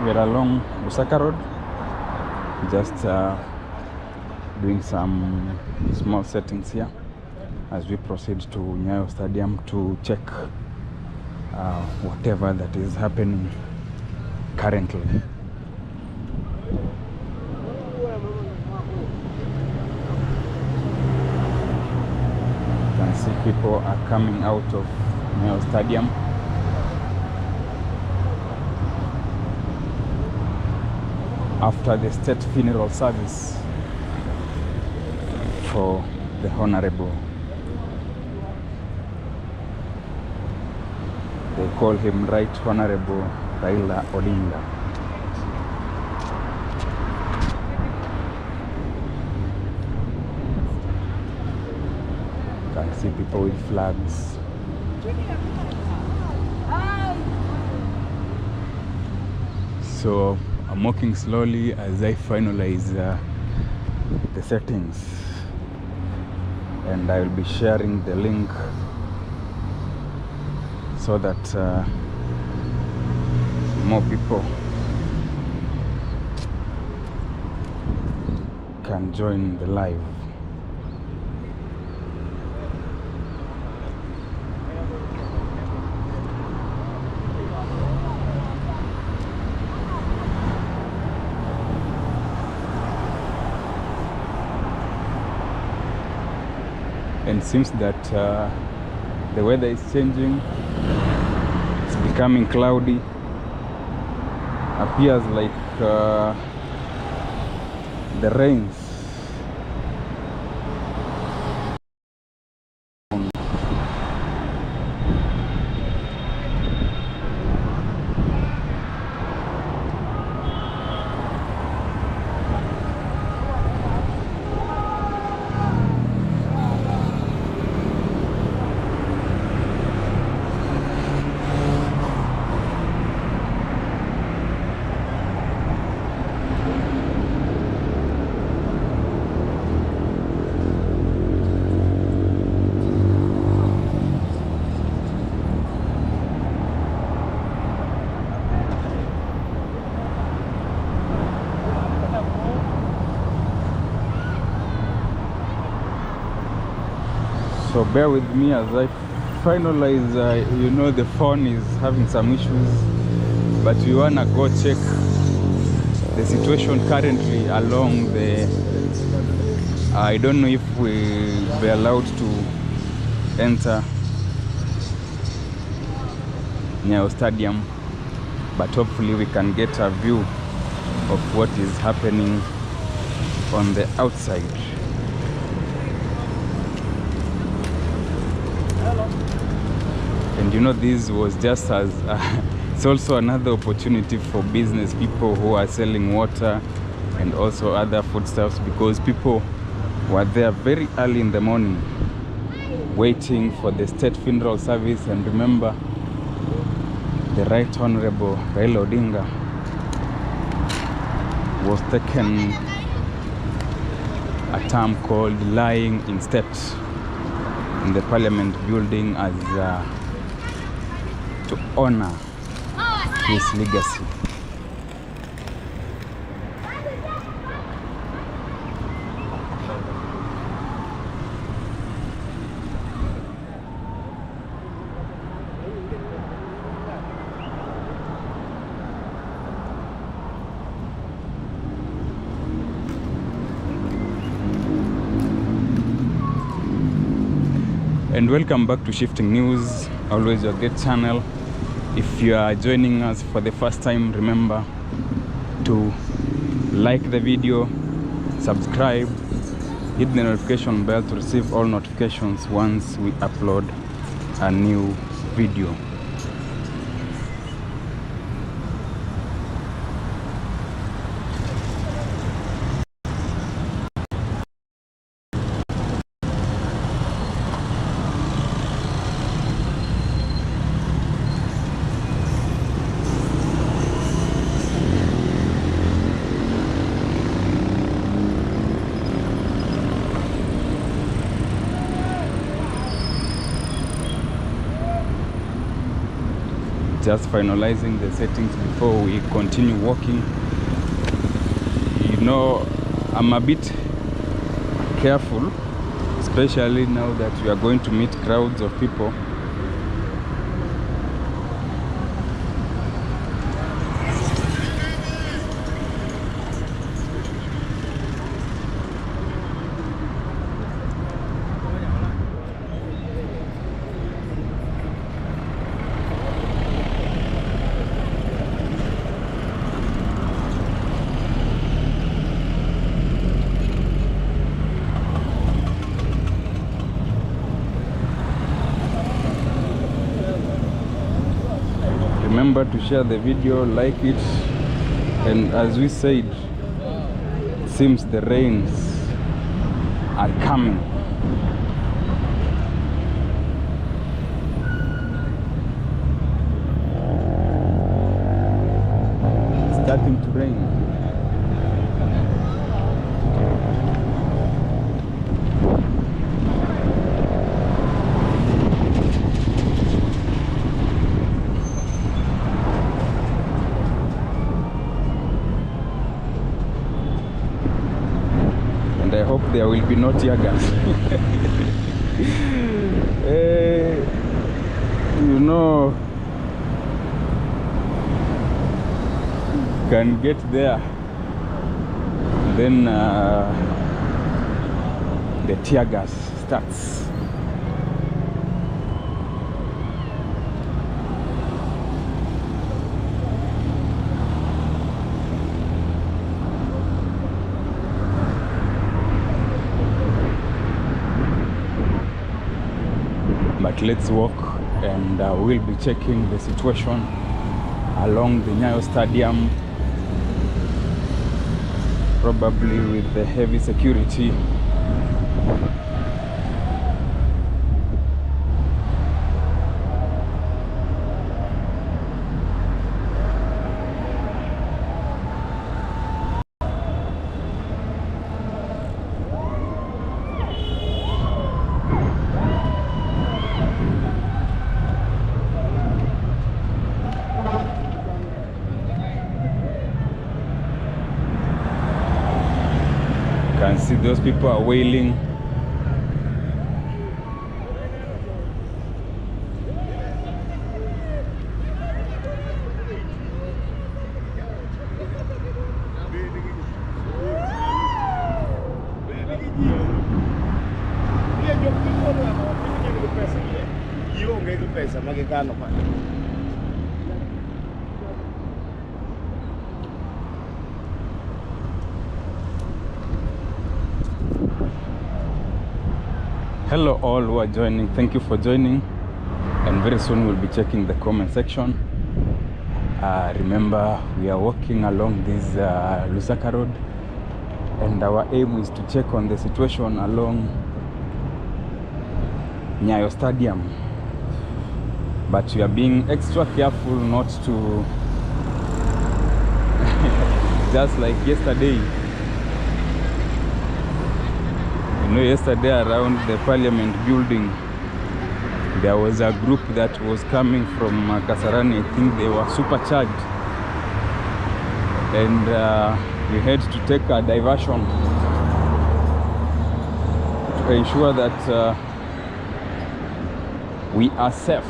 we're along Osaka Road, just doing some small settings here as we proceed to Nyayo Stadium to check whatever that is happening currently. You can see people are coming out of Nyayo Stadium. After the state funeral service for the Honorable, they call him Right Honorable Raila Odinga. You can see people with flags. So I'm walking slowly as I finalize the settings, and I will be sharing the link so that more people can join the live. And seems that the weather is changing, it's becoming cloudy, appears like the rains so bear with me as I finalize. You know, the phone is having some issues, but we wanna go check the situation currently along the I don't know if we be allowed to enter Nyayo Stadium, but hopefully we can get a view of what is happening on the outside. And you know, this was just as it's also another opportunity for business people who are selling water and also other foodstuffs, because people were there very early in the morning waiting for the state funeral service. And remember, the Right Honorable Raila Odinga was taken a term called lying in state in the Parliament building as to honor his legacy. And welcome back to Shifting News, always your great channel. If you are joining us for the first time, remember to like the video, subscribe, hit the notification bell to receive all notifications once we upload a new video. just finalizing the settings before we continue walking. You know, I'm a bit careful, especially now that we are going to meet crowds of people. Remember to share the video, like it, and as we said, it seems the rains are coming. It's starting to rain. And I hope there will be no tear gas. You know, can get there, then the tear gas starts. But let's walk, and we'll be checking the situation along the Nyayo Stadium, probably with the heavy security. Can see those people are wailing. Hello all who are joining, thank you for joining, and very soon we'll be checking the comment section. Remember, we are walking along this Lusaka road, and our aim is to check on the situation along Nyayo Stadium, but we are being extra careful not to just like yesterday. You know, yesterday around the Parliament building, there was a group that was coming from Kasarani. I think they were supercharged, and we had to take a diversion to ensure that we are safe.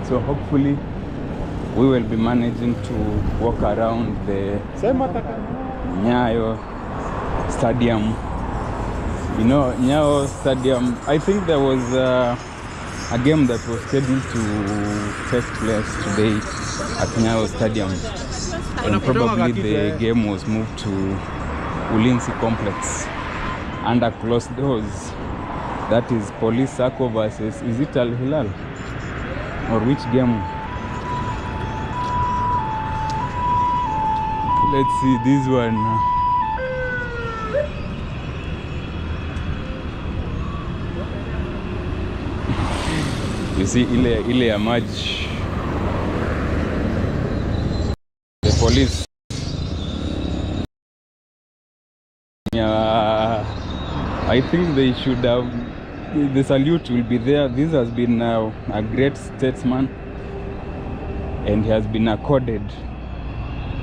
So hopefully we will be managing to walk around the Nyayo Stadium. You know, Nyayo Stadium, I think there was a game that was scheduled to take place today at Nyayo Stadium, and probably the game was moved to Ulinzi Complex under closed doors. That is Police Sacco versus, is it Al Hilal? Or which game? Let's see this one. You see ile ya maji. The police I think they should have, the salute will be there. This has been a great statesman, and he has been accorded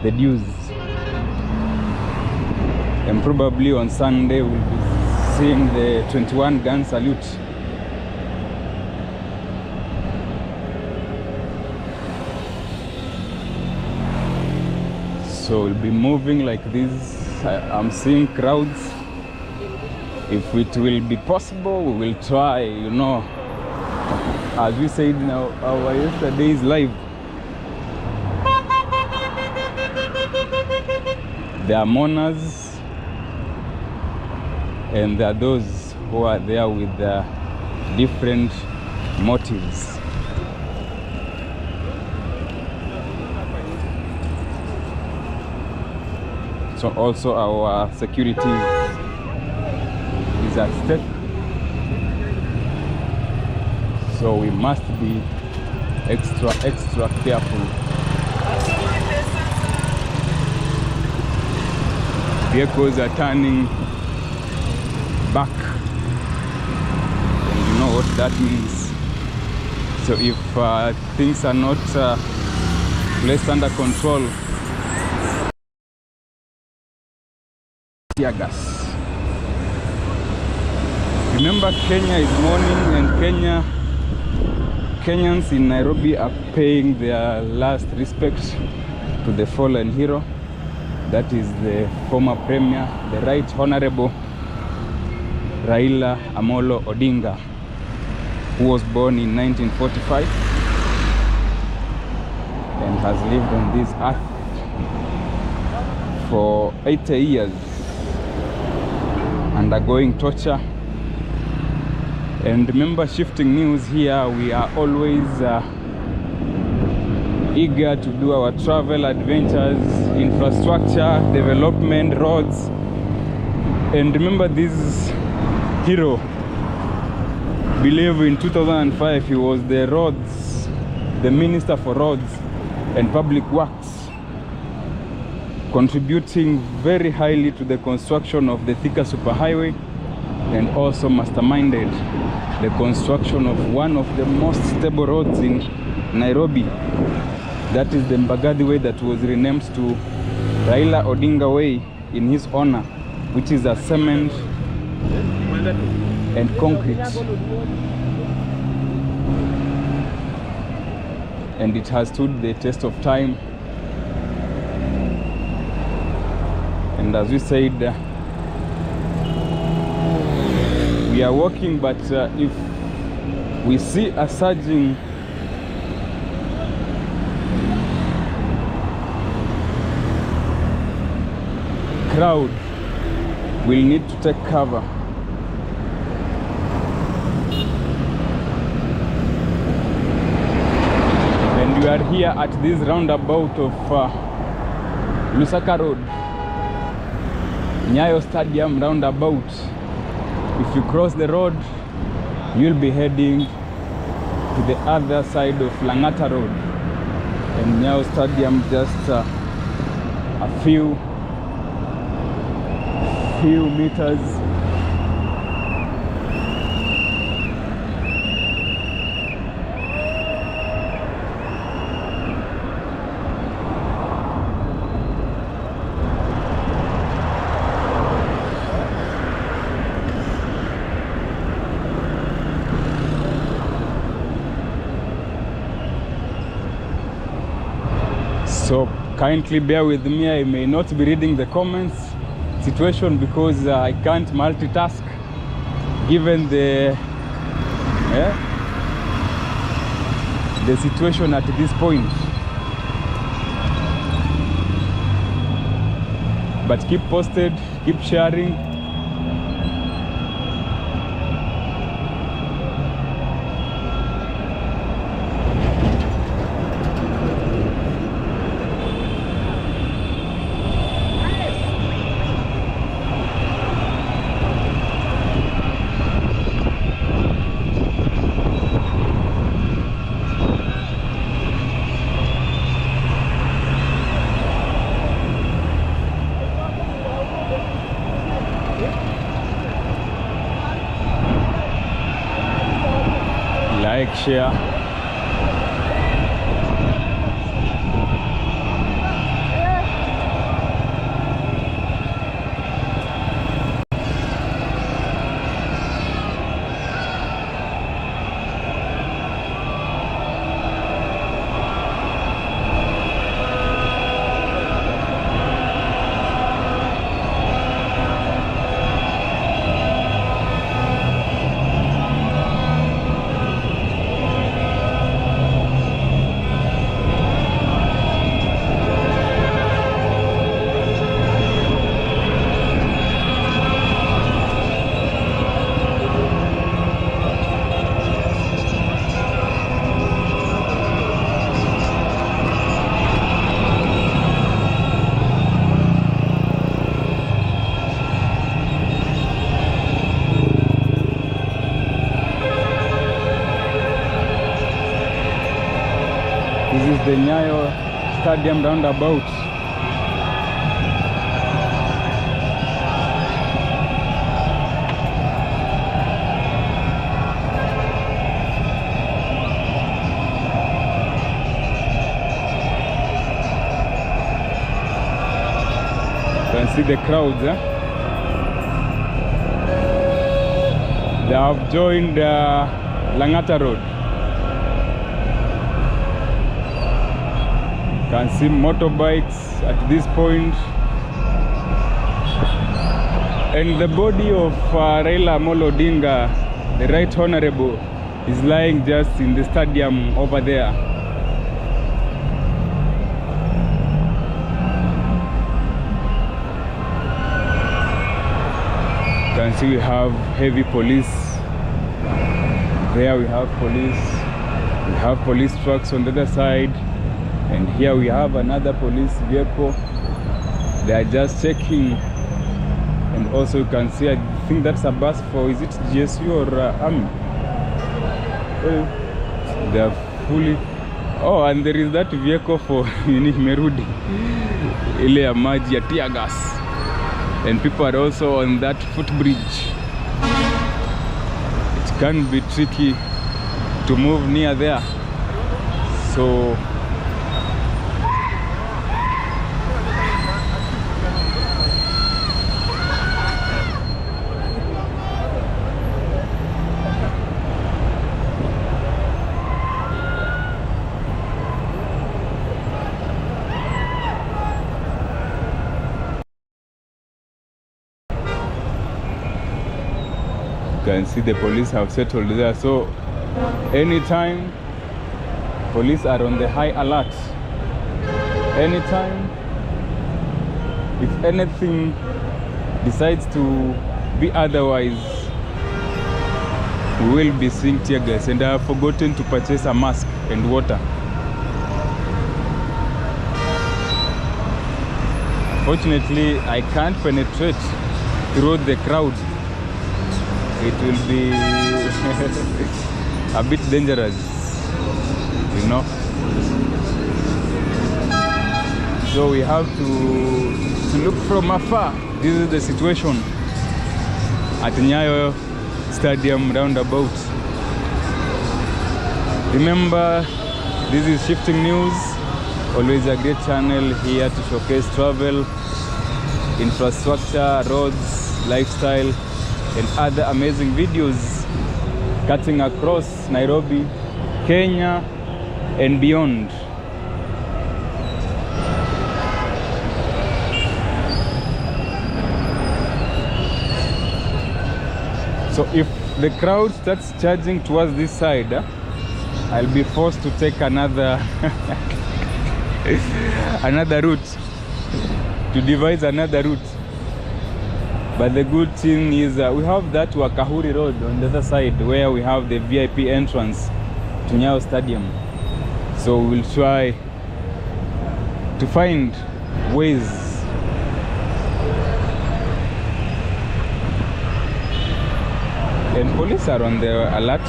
the dues. And probably on Sunday we'll be seeing the 21 gun salute. So we'll be moving like this. I'm seeing crowds. If it will be possible, we will try, you know, as we said in our yesterday's live. There are mourners, and there are those who are there with different motives. So also our security is at stake. So we must be extra careful. Vehicles are turning back, and you know what that means. So if things are not placed under control, tear gas. Remember, Kenya is mourning, and Kenyans in Nairobi are paying their last respect to the fallen hero. That is the former Premier, the Right Honorable Raila Odinga, who was born in 1945 and has lived on this earth for 80 years, undergoing torture. And remember, Shifting News here, we are always eager to do our travel adventures, infrastructure, development, roads. And remember, this hero, believe in 2005, he was the Minister for Roads and Public Works, contributing very highly to the construction of the Thika Superhighway, and also masterminded the construction of one of the most stable roads in Nairobi. That is the Mbagathi Way, that was renamed to Raila Odinga Way in his honor, which is a cement and concrete. And it has stood the test of time. And as we said, we are working, but if we see a surging crowd, we'll need to take cover. And we are here at this roundabout of Lusaka Road, Nyayo Stadium roundabout. If you cross the road, you'll be heading to the other side of Langata Road, and Nyayo Stadium just a few meters. So kindly bear with me, I may not be reading the comments situation because I can't multitask given the situation at this point. But keep posted, keep sharing. bike share. This is the Nyayo Stadium roundabout. You can see the crowds. They have joined Langata Road. You can see motorbikes at this point, and the body of Raila Odinga, the Right Honorable, is lying just in the stadium over there. You can see we have heavy police. There we have police. We have police trucks on the other side. And here we have another police vehicle. They are just checking. And also you can see, I think that's a bus for, is it GSU or Army? They are fully... Oh, and there is that vehicle for Merudi. Ile ya maji ya tear gas. And people are also on that footbridge. It can be tricky to move near there. So you can see the police have settled there. So anytime police are on the high alert, anytime if anything decides to be otherwise, we will be seeing tear gas. And I have forgotten to purchase a mask and water. Fortunately, I can't penetrate through the crowd. It will be a bit dangerous, you know. So we have to look from afar. This is the situation at Nyayo Stadium roundabout. Remember, this is Shifting News, always a great channel here to showcase travel, infrastructure, roads, lifestyle, and other amazing videos cutting across Nairobi, Kenya, and beyond. So if the crowd starts charging towards this side, I'll be forced to take another another route, to devise another route. But the good thing is we have that Wakahuri Road on the other side, where we have the VIP entrance to Nyayo Stadium. So we'll try to find ways and police are on the alert.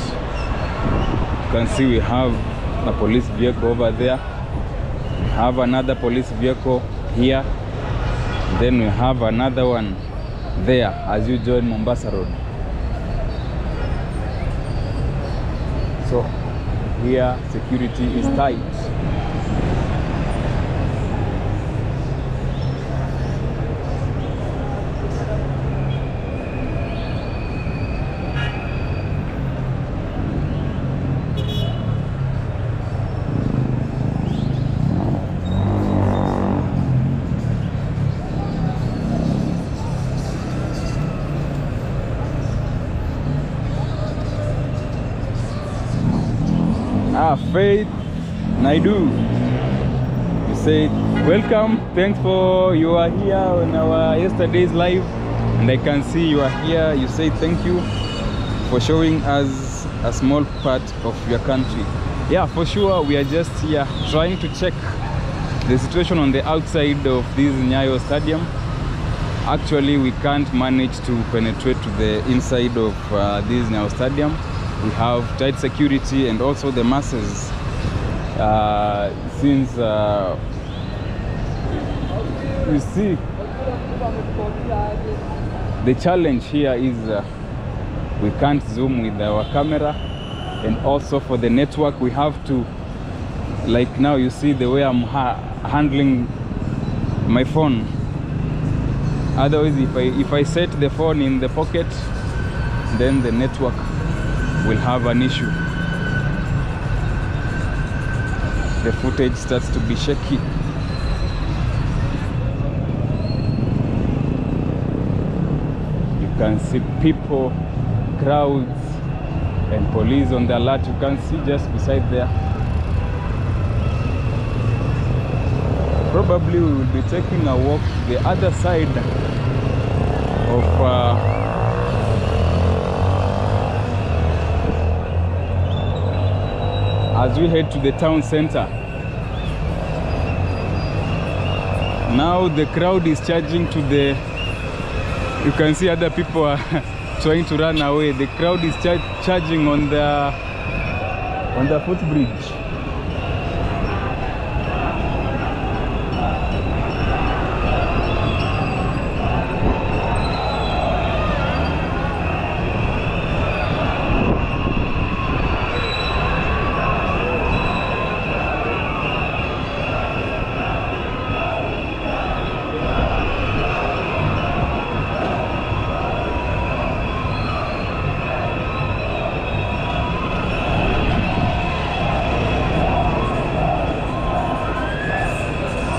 You can see we have a police vehicle over there. We have another police vehicle here. Then we have another one there as you join Mombasa Road. So here security is tight. Faith Naidu, you said welcome, thanks for you are here on our yesterday's live, and I can see you are here. You say thank you for showing us a small part of your country. Yeah, for sure, we are just here trying to check the situation on the outside of this Nyayo stadium. Actually, we can't manage to penetrate to the inside of this Nyayo stadium. We have tight security and also the masses. Since you see, the challenge here is we can't zoom with our camera, and also for the network we have to, like now you see the way I'm handling my phone. Otherwise, if I set the phone in the pocket, then the network will have an issue. The footage starts to be shaky. You can see people, crowds, and police on the alert. You can see just beside there. Probably we will be taking a walk to the other side of as we head to the town center. Now the crowd is charging to the, you can see other people are trying to run away. The crowd is charging on the footbridge.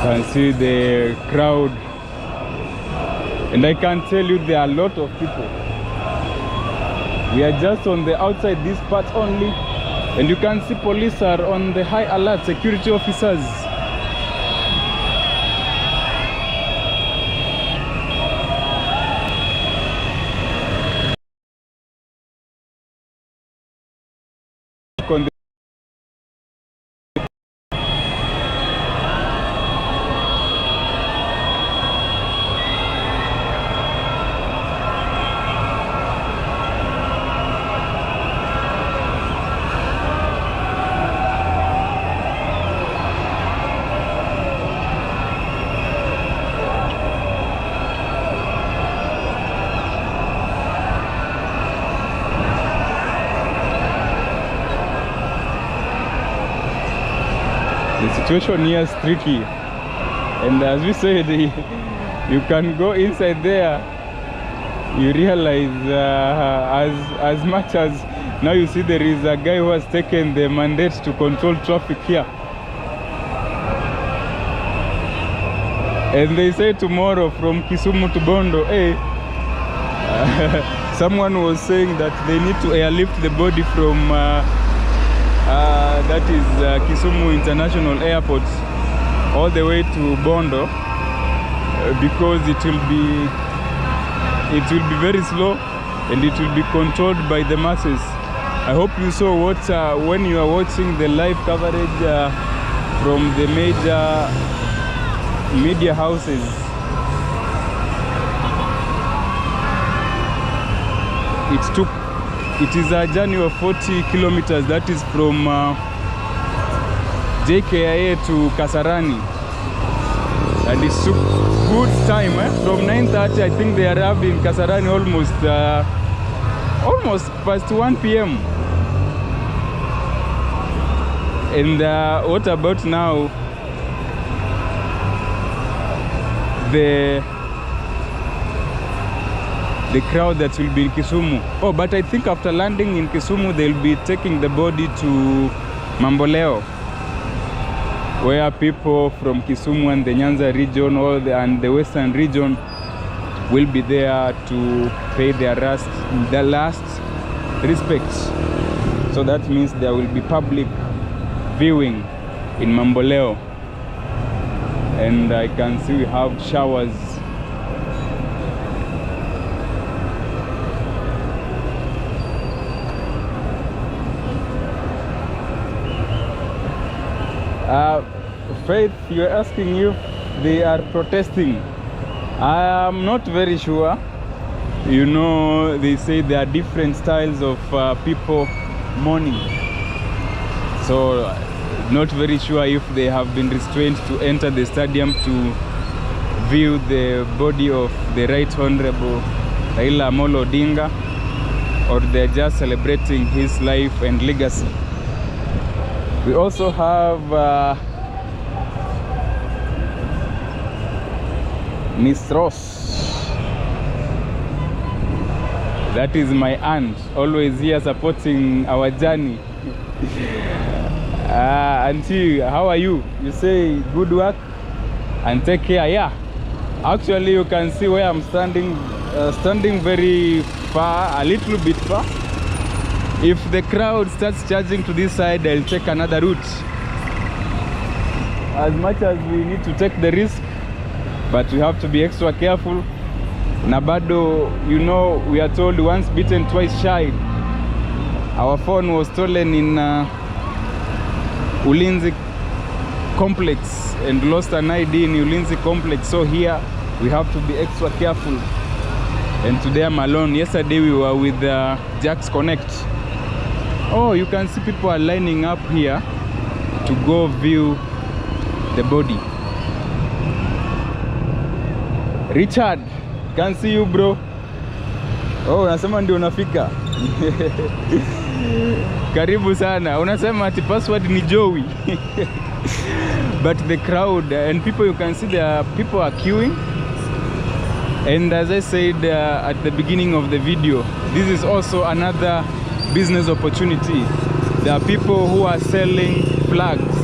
Can see the crowd, and I can tell you there are a lot of people. We are just on the outside this part only, and you can see police are on the high alert, security officers. The situation here is tricky, and as we said, you can go inside there, you realize as much as now you see there is a guy who has taken the mandate to control traffic here, and they say tomorrow from Kisumu to Bondo, someone was saying that they need to airlift the body from that is Kisumu International Airport all the way to Bondo, because it will be very slow and it will be controlled by the masses. I hope you saw what when you are watching the live coverage from the major media houses. It is a journey of 40 kilometers, that is from JKIA to Kasarani, and it took good time. From 9:30 I think they arrived in Kasarani almost past 1 p.m. And what about now the crowd that will be in Kisumu? Oh, but I think after landing in Kisumu, they'll be taking the body to Mamboleo, where people from Kisumu and the Nyanza region and the western region will be there to pay their last respects. So that means there will be public viewing in Mamboleo. And I can see we have showers. Faith, you're asking if they are protesting. I am not very sure. You know, they say there are different styles of people mourning. So, not very sure if they have been restrained to enter the stadium to view the body of the Right Honorable Raila Odinga, or they're just celebrating his life and legacy. We also have Miss Ross. That is my aunt, always here supporting our journey. Auntie, how are you? You say good work and take care. Yeah, actually you can see where I'm standing, standing very far, a little bit far. If the crowd starts charging to this side, I'll take another route. As much as we need to take the risk, but we have to be extra careful. Nabado, you know, we are told once bitten, twice shy. Our phone was stolen in Ulinzi complex and lost an ID in Ulinzi complex. So here we have to be extra careful. And today I'm alone. Yesterday we were with Jack's Connect. Oh, you can see people are lining up here to go view the body. Richard, can see you, bro. Oh, unasema ndio unafika. Karibu sana. Unasema ati password ni Joey. But the crowd and people, you can see the people are queuing. And as I said at the beginning of the video, this is also another business opportunity. There are people who are selling flags.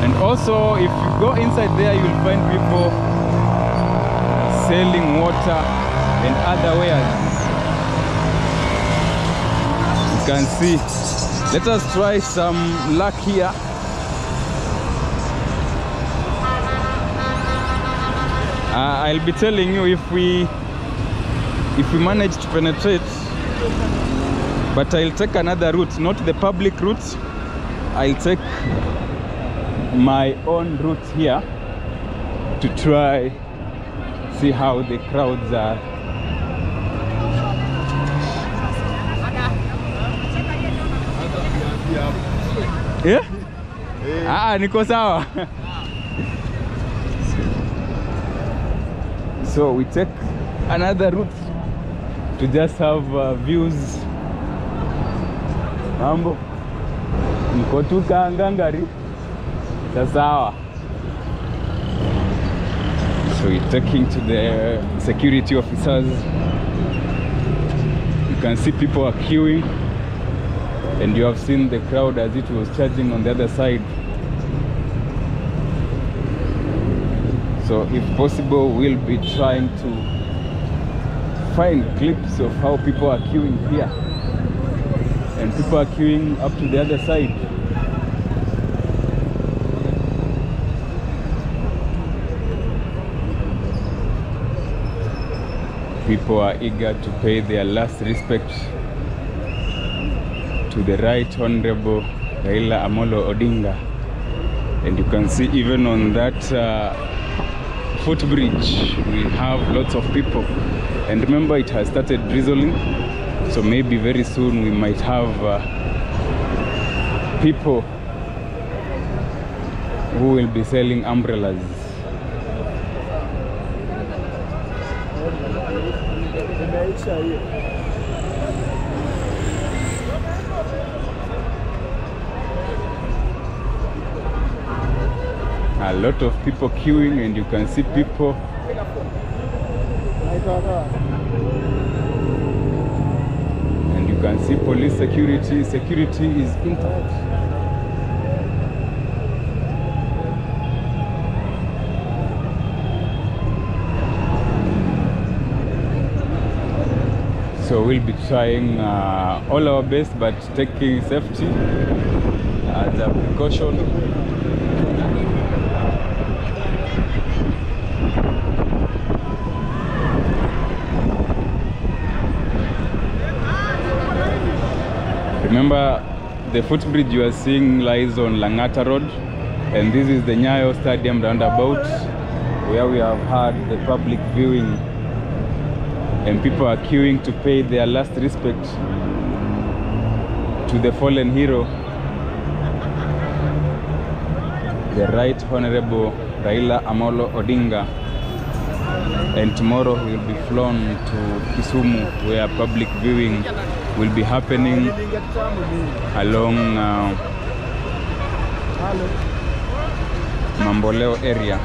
And also, if you go inside there, you'll find people selling water and other wares. You can see. Let us try some luck here. I'll be telling you if we manage to penetrate, but I'll take another route, not the public route. I'll take my own route here to try see how the crowds are. Yeah? Niko sawa. So we take another route to just have views. Mambo niko tu ngangari sawa. So we're talking to the security officers. You can see people are queuing, and you have seen the crowd as it was charging on the other side. So if possible, we'll be trying to find clips of how people are queuing here, and people are queuing up to the other side. People are eager to pay their last respect to the Right Honorable Raila Odinga. And you can see even on that footbridge, we have lots of people. And remember, it has started drizzling, so maybe very soon we might have people who will be selling umbrellas. a lot of people queuing, and you can see people. And you can see police security. Security is intact. So we'll be trying all our best, but taking safety as a precaution. Remember, the footbridge you are seeing lies on Langata Road, and this is the Nyayo Stadium roundabout, where we have had the public viewing, and people are queuing to pay their last respect to the fallen hero, the Right Honorable Raila Odinga. And tomorrow he will be flown to Kisumu, where public viewing will be happening along Mamboleo area.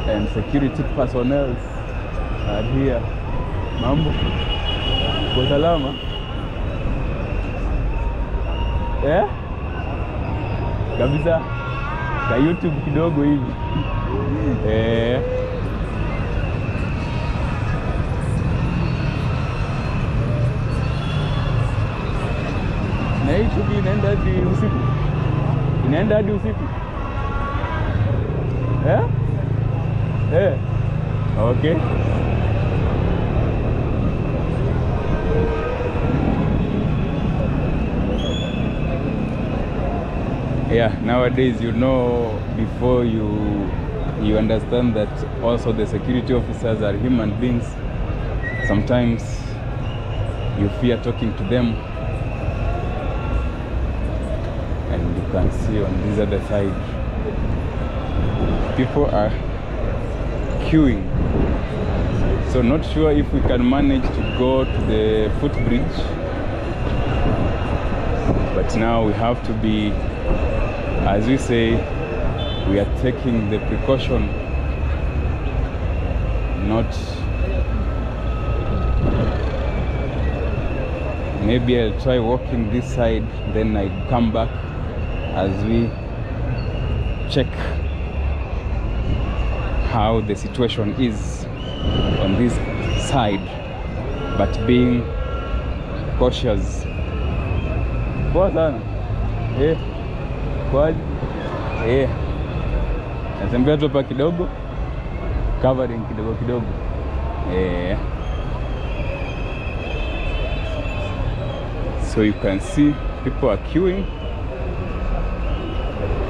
And security personnel are here. Mambo, kwa salama? Kabisa. Ka YouTube kidogo hivi. Na hii shughuli inaenda hadi usiku. Inaenda hadi usiku. Okay. Yeah, nowadays, you know, before you understand that also the security officers are human beings. Sometimes you fear talking to them, and you can see on this other side people are queuing. So not sure if we can manage to go to the footbridge, but now we have to be, as we say, we are taking the precaution not. Maybe I'll try walking this side, then I come back as we check how the situation is on this side, but being cautious. Poa sana. Kwaje? Natembea tu hapa kidogo, covering kidogo kidogo. So you can see people are queuing,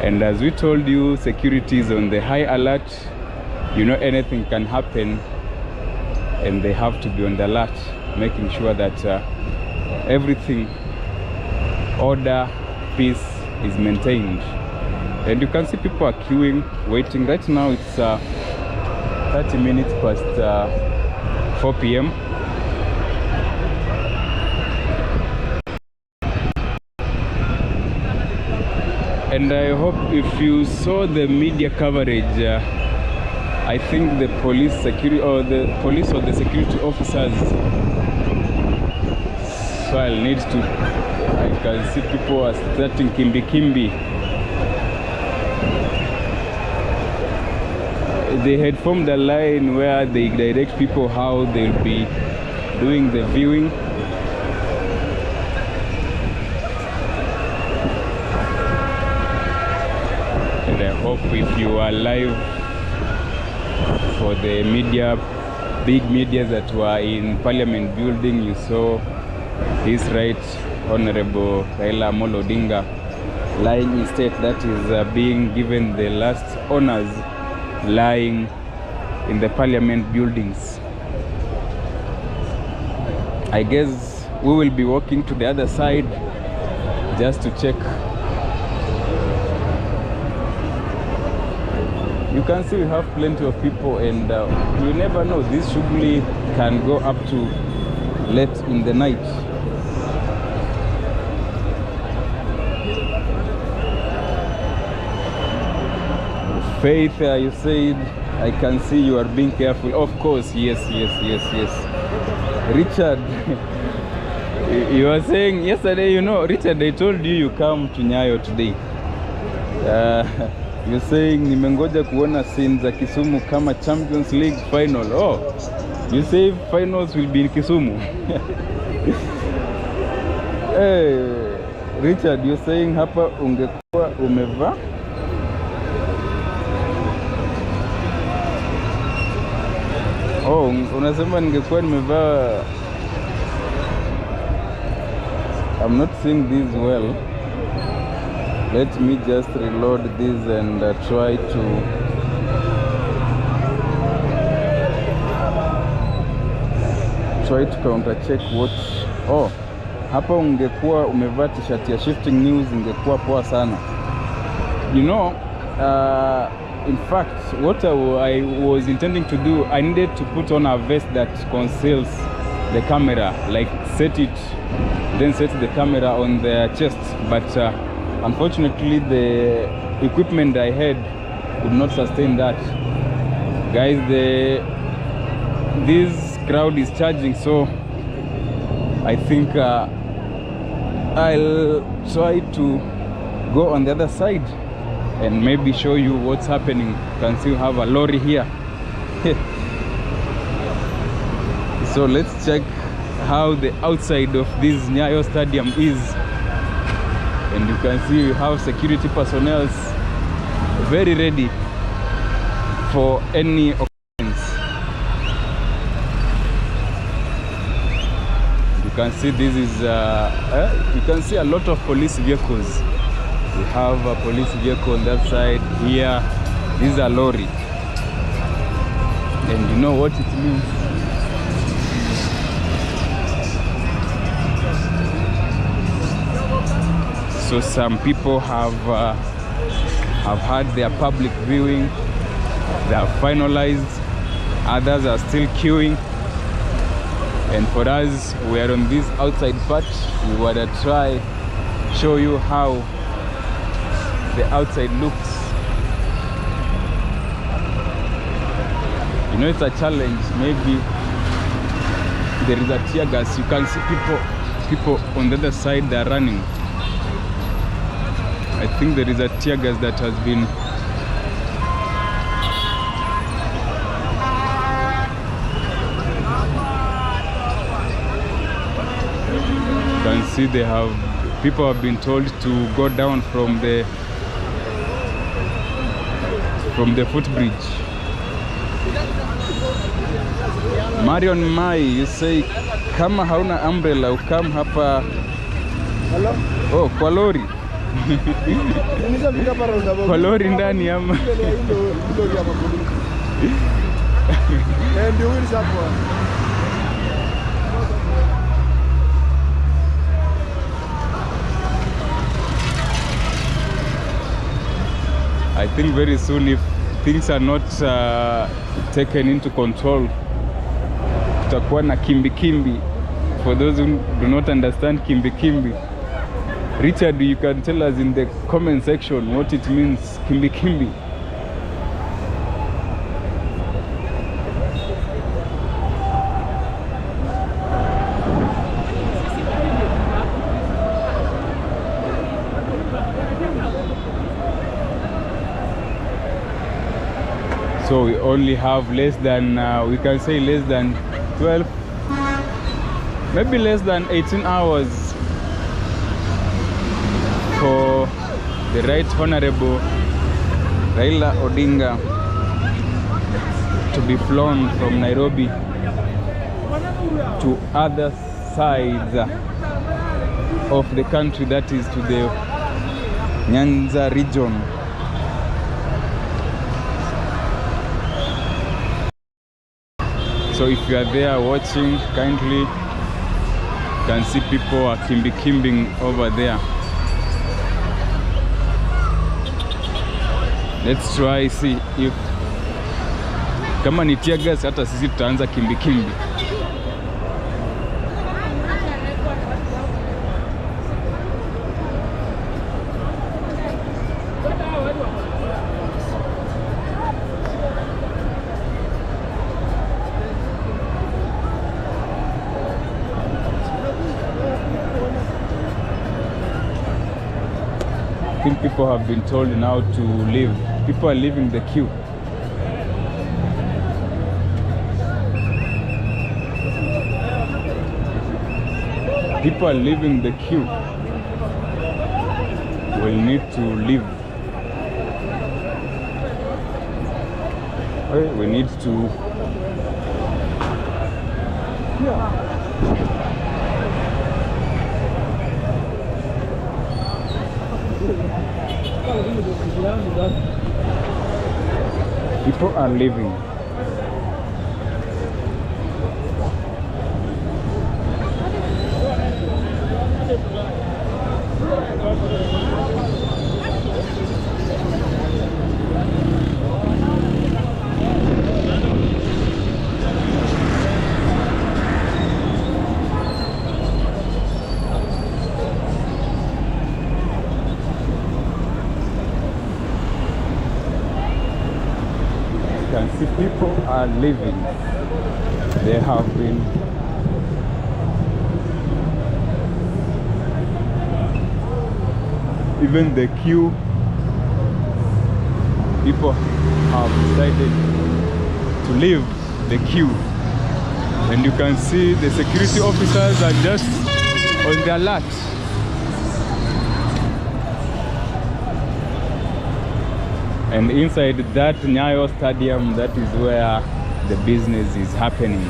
and as we told you, security is on the high alert. You know, anything can happen, and they have to be on the alert, making sure that everything, order, peace is maintained. And you can see people are queuing, waiting. Right now it's 30 minutes past 4 p.m. And I hope if you saw the media coverage, I think the police security or the security officers, so I'll need to, I can see people are starting kimbi. They had formed a line where they direct people how they'll be doing the viewing. And I hope if you are live for the media, big media that were in Parliament building, you saw His Right Honorable Raila Odinga lying in state, that is being given the last honors, lying in the Parliament buildings. I guess we will be walking to the other side just to check. You can see we have plenty of people, and you never know, this shughuli can go up to late in the night. Faith, you said, I can see you are being careful. Of course, yes. Richard, you were saying yesterday, Richard, I told you come to Nyayo today. You're saying nimengoja kuona scenes za Kisumu kama Champions League final. Oh, you say finals will be in Kisumu. Hey, Richard, you're saying hapa ungekuwa umevaa. Oh, unasema ningekuwa nimevaa. I'm not seeing this well. Let me just reload this and try to counter check what. Oh, hapa ungekuwa umevaa t-shirt ya Shifting News, ungekuwa poa sana. In fact, what I was intending to do, I needed to put on a vest that conceals the camera, like set the camera on the chest, but unfortunately the equipment I had could not sustain that. Guys, this crowd is charging, so I think I'll try to go on the other side and maybe show you what's happening. You can see we have a lorry here. So let's check how the outside of this Nyayo stadium is. And you can see we have security personnel very ready for any occurrence. You can see this is you can see a lot of police vehicles. We have a police vehicle on that side here. This is a lorry, and you know what it means. So some people have had their public viewing. They have finalized. Others are still queuing. And for us, we are on this outside part. We want to try show you how the outside looks. It's a challenge. Maybe there is a tear gas. You can see people on the other side, they are running. I think there is a tear gas that has been you can see people have been told to go down from the footbridge. Marion Mai, you say kama hauna umbrella ukam hapa. Hello? Oh, kwa lori. Kwa lori ndani ama. I think very soon, if things are not taken into control, tutakuwa na kimbi. For those who do not understand kimbi, Richard, you can tell us in the comment section what it means, kimbi. So we only have less than, we can say less than 12, maybe less than 18 hours for the Right Honorable Raila Odinga to be flown from Nairobi to other sides of the country, that is to the Nyanza region. So if you are there watching, kindly, you can see people are kimbing over there. Let's try see if kama ni tear gas hata sisi tutaanza kimbi. I think people have been told now to leave. People are leaving the queue. People are leaving the queue. Will need to leave. Okay, we need to. People are leaving. See, people are leaving. They have been even the queue. People have decided to leave the queue, and you can see the security officers are just on the alert. And inside that Nyayo stadium, that is where the business is happening,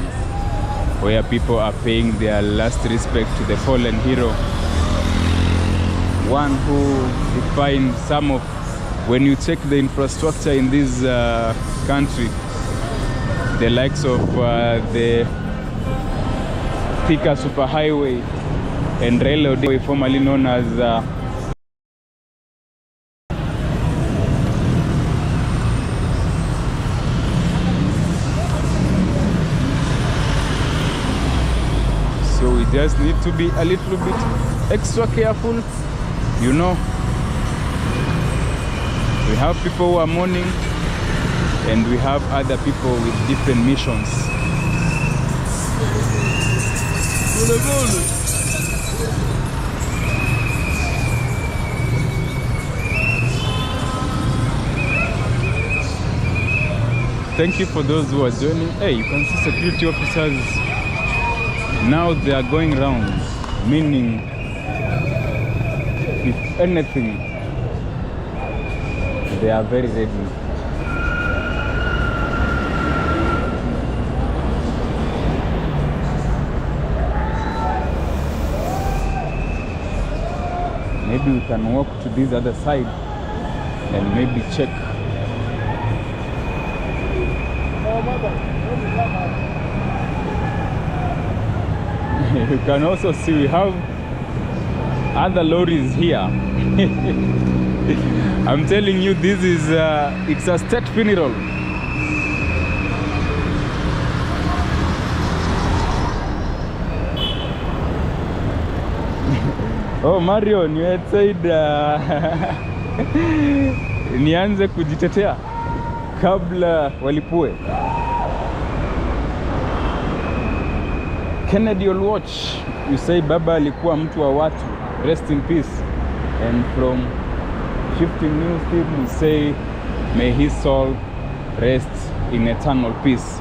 where people are paying their last respect to the fallen hero, one who defined some of, when you check the infrastructure in this country, the likes of the Thika superhighway and Raila Odinga, formerly known as so we just need to be a little bit extra careful, you know. We have people who are mourning, and we have other people with different missions. Thank you for those who are joining. Hey, you can see security officers. Now they are going round, meaning if anything, they are very ready. Maybe we can walk to this other side and maybe check. You can also see we have other lorries here. I'm telling you, this is it's a state funeral. Oh, Marion, you had said nianze kujitetea kabla walipue. Kennedy will watch. You say baba alikuwa mtu wa watu. Rest in peace. And from Shifting News team we say may his soul rest in eternal peace.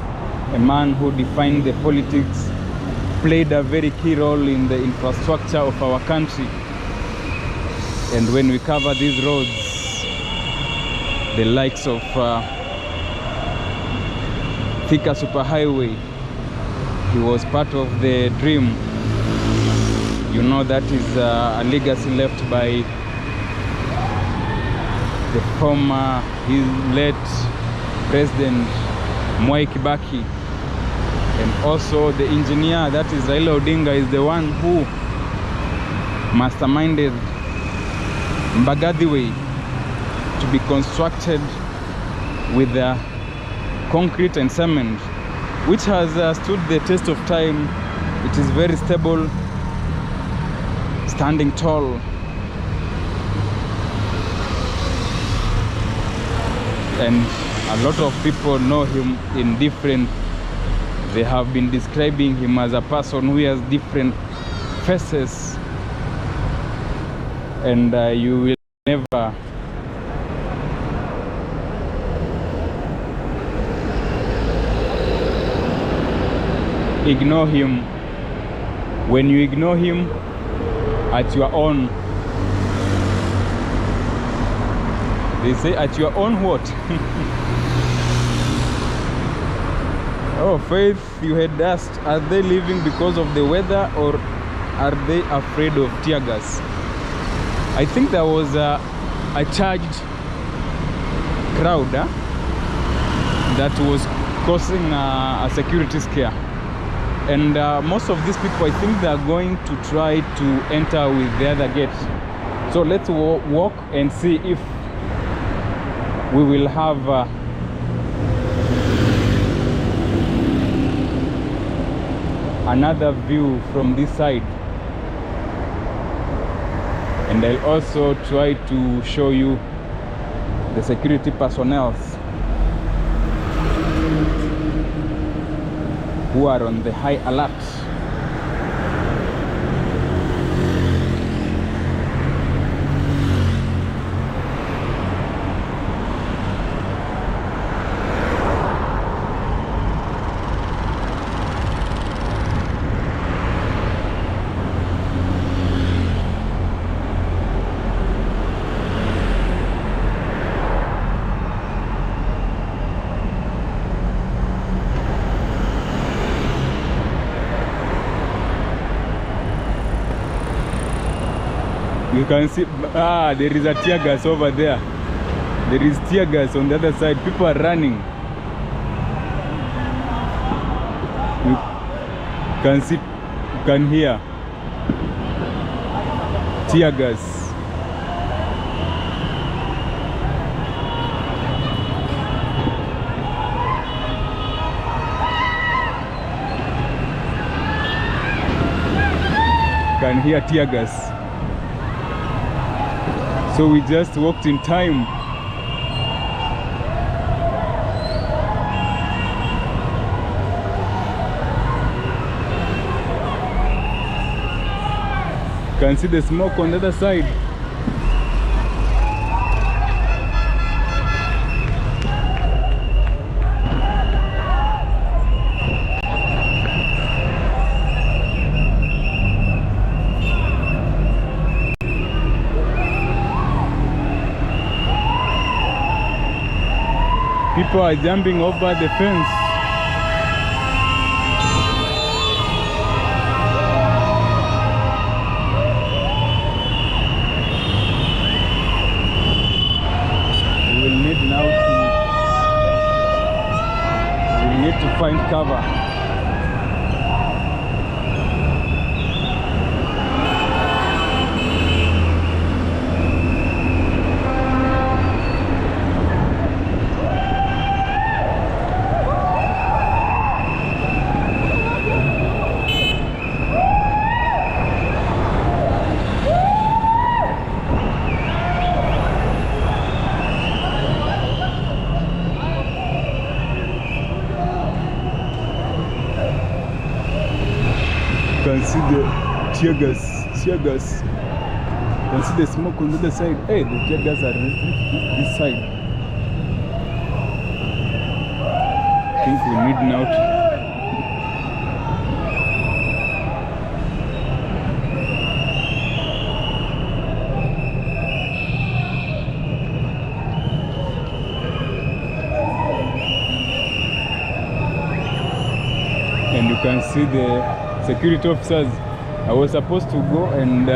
A man who defined the politics, played a very key role in the infrastructure of our country. And when we cover these roads, the likes of Thika superhighway, he was part of the dream. You know, that is a legacy left by the former, his late President Moi Kibaki. And also the engineer, that is Raila Odinga, is the one who masterminded Mbagathi Way to be constructed with concrete and cement, which has stood the test of time. It is very stable, standing tall. And a lot of people know him in different, they have been describing him as a person who has different faces, and you will never ignore him. When you ignore him at your own, they say at your own what? Oh, Faith, you had asked, are they leaving because of the weather or are they afraid of tear gas? I think there was a charged crowd that was causing a security scare. And most of these people, I think they are going to try to enter with the other gate. So let's walk and see if we will have another view from this side. And I'll also try to show you the security personnel who are on the high alert. You can see, there is a tear gas over there. There is tear gas on the other side. People are running. You can see, you can hear tear gas. You can hear tear gas. So we just walked in time. You can see the smoke on the other side. People are jumping over the fence. We will need now to find cover. You can see the tear gas. You can see the smoke on the other side. Hey, the tear gas are this side. I think we need now to and you can see the security officers. I was supposed to go and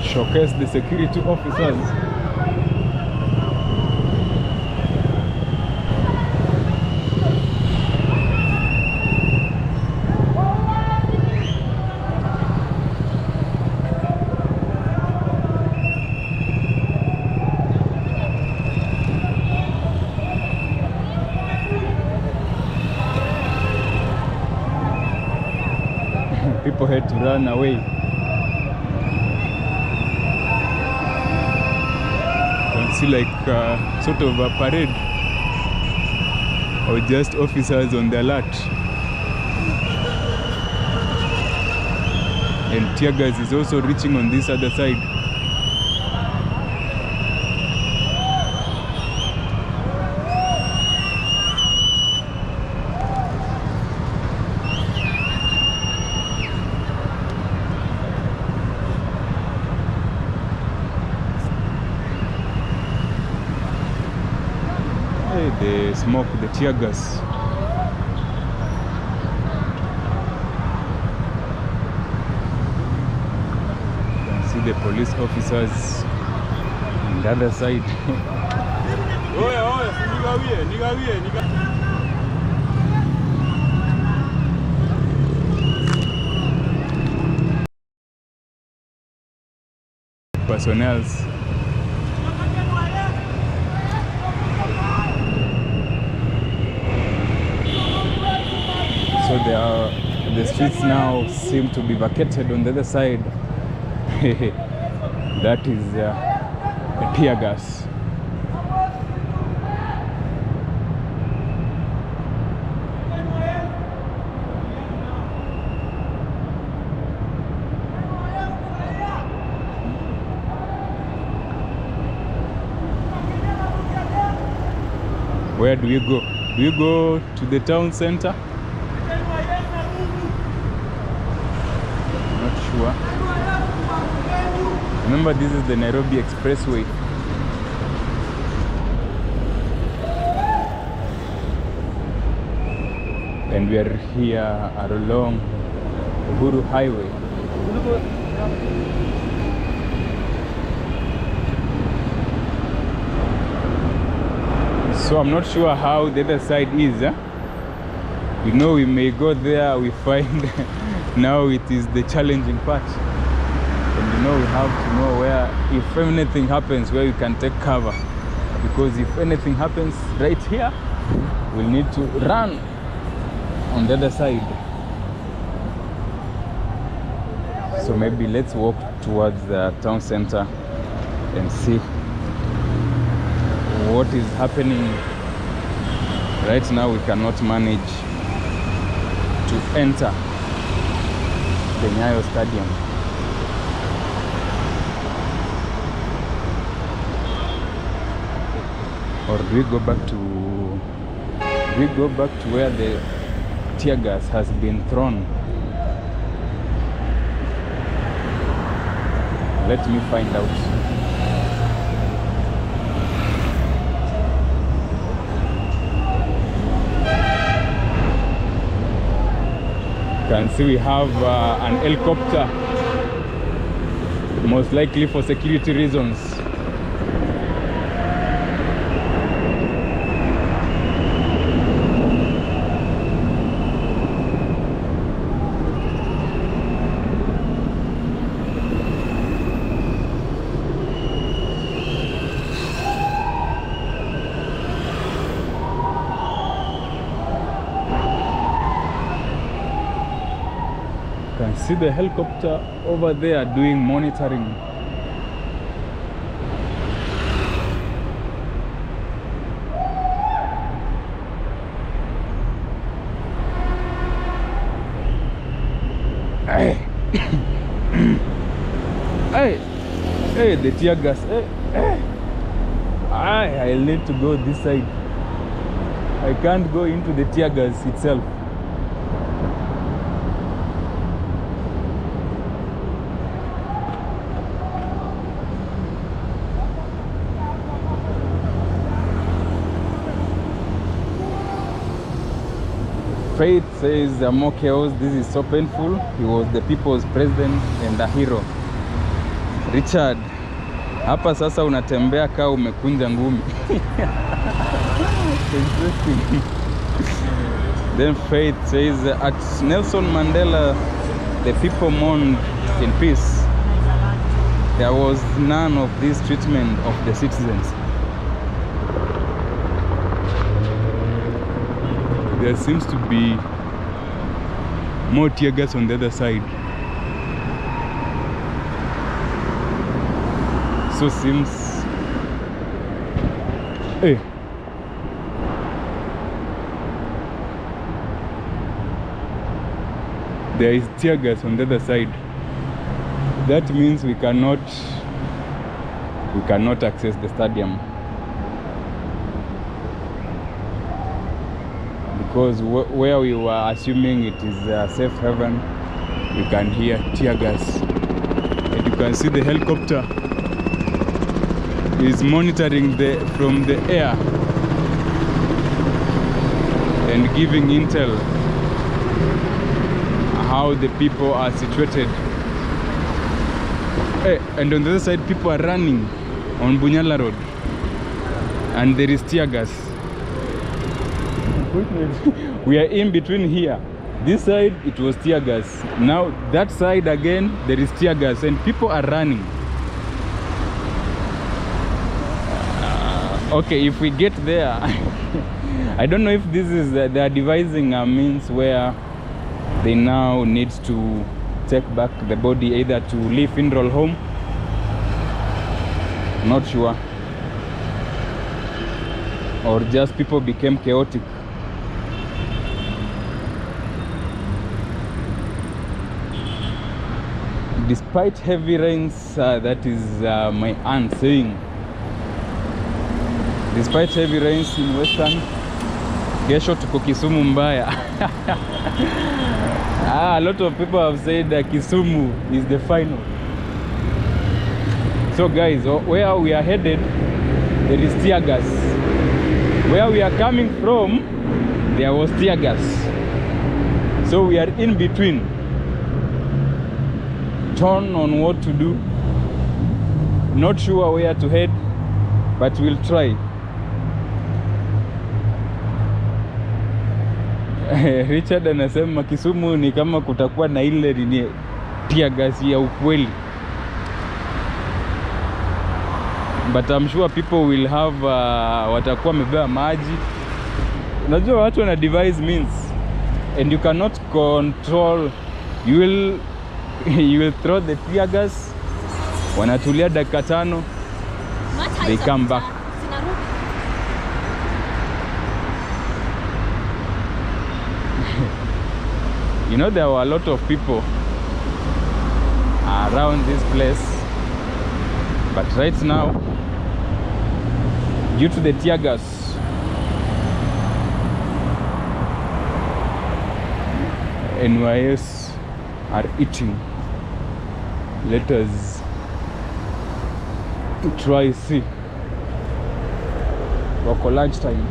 showcase the security officers. to run away. You can see like sort of a parade or just officers on the alert. And tear gas is also reaching on this other side. The smoke, the tear gas. You can see the police officers on the other side. Personnels. So the streets now seem to be vacated on the other side. That is a tear gas. Where do you go? Do you go to the town center? Remember, this is the Nairobi Expressway. And we are here along Uhuru Highway. So I'm not sure how the other side is. You know, we may go there, we find now it is the challenging part. And you know, we have to know where, if anything happens, where we can take cover. Because if anything happens right here, we'll need to run on the other side. So maybe let's walk towards the town center and see what is happening. Right now we cannot manage to enter the Nyayo Stadium. Or do we go back to where the tear gas has been thrown? Let me find out. You can see we have an helicopter, most likely for security reasons. See the helicopter over there doing monitoring. Hey, the tear gas. I need to go this side. I can't go into the tear gas itself. Faith says more chaos. This is so painful. He was the people's president and a hero. Richard, hapa sasa unatembea kaa umekunja ngumi. Interesting. Then Faith says at Nelson Mandela the people mourned in peace. There was none of this treatment of the citizens. There seems to be more tear gas on the other side. So seems, hey, there is tear gas on the other side. That means we cannot access the stadium, because where we were assuming it is a safe haven, you can hear tear gas, and you can see the helicopter is monitoring from the air and giving intel how the people are situated. Hey, and on the other side, people are running on Bunyala Road, and there is tear gas. We are in between here. This side, it was tear gas. Now, that side again, there is tear gas, and people are running. Okay, if we get there, I don't know if this is, they are devising a means where they now need to take back the body, either to leave funeral home, not sure, or just people became chaotic. Despite heavy rains, that is my aunt saying, despite heavy rains in Western, kesho tuko Kisumu mbaya. A lot of people have said that Kisumu is the final. So guys, where we are headed, there is tear gas. Where we are coming from, there was tear gas. So we are in between, torn on what to do, not sure where to head, but we'll try. Richard anasema Kisumu ni kama kutakuwa na ile ni tear gas ya ukweli. But I'm sure people will have watakuwa wamebeba maji. Unajua watu wana devise means, and you cannot control. You will throw the tear gas, wanatulia dakika 5, they come back. You know, there were a lot of people around this place, but right now, due to the tear gas, NYS are eating. Let us try see. For lunchtime.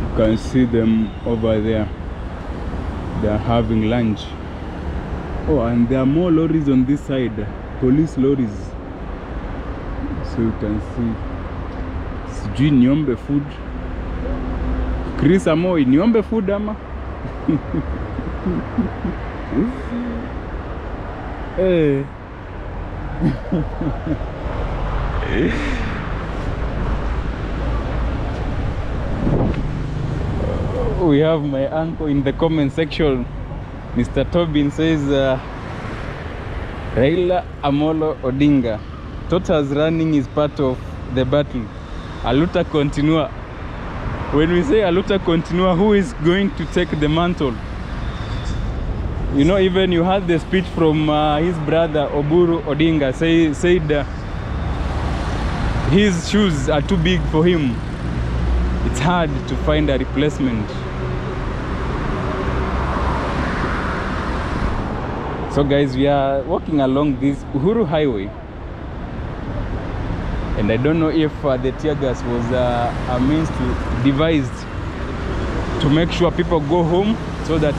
You can see them over there. They are having lunch. Oh, and there are more lorries on this side, police lorries. So you can see. Sijui niombe food. Chris Amoi, niombe food ama? Hey. We have my uncle in the comment section. Mr. Tobin says Raila Odinga thought us running is part of the battle. Aluta continua. When we say Aluta continua, who is going to take the mantle? You know, even you had the speech from his brother Oburu Odinga said his shoes are too big for him. It's hard to find a replacement. So guys, we are walking along this Uhuru Highway, and I don't know if the tear gas was a means to devised to make sure people go home, so that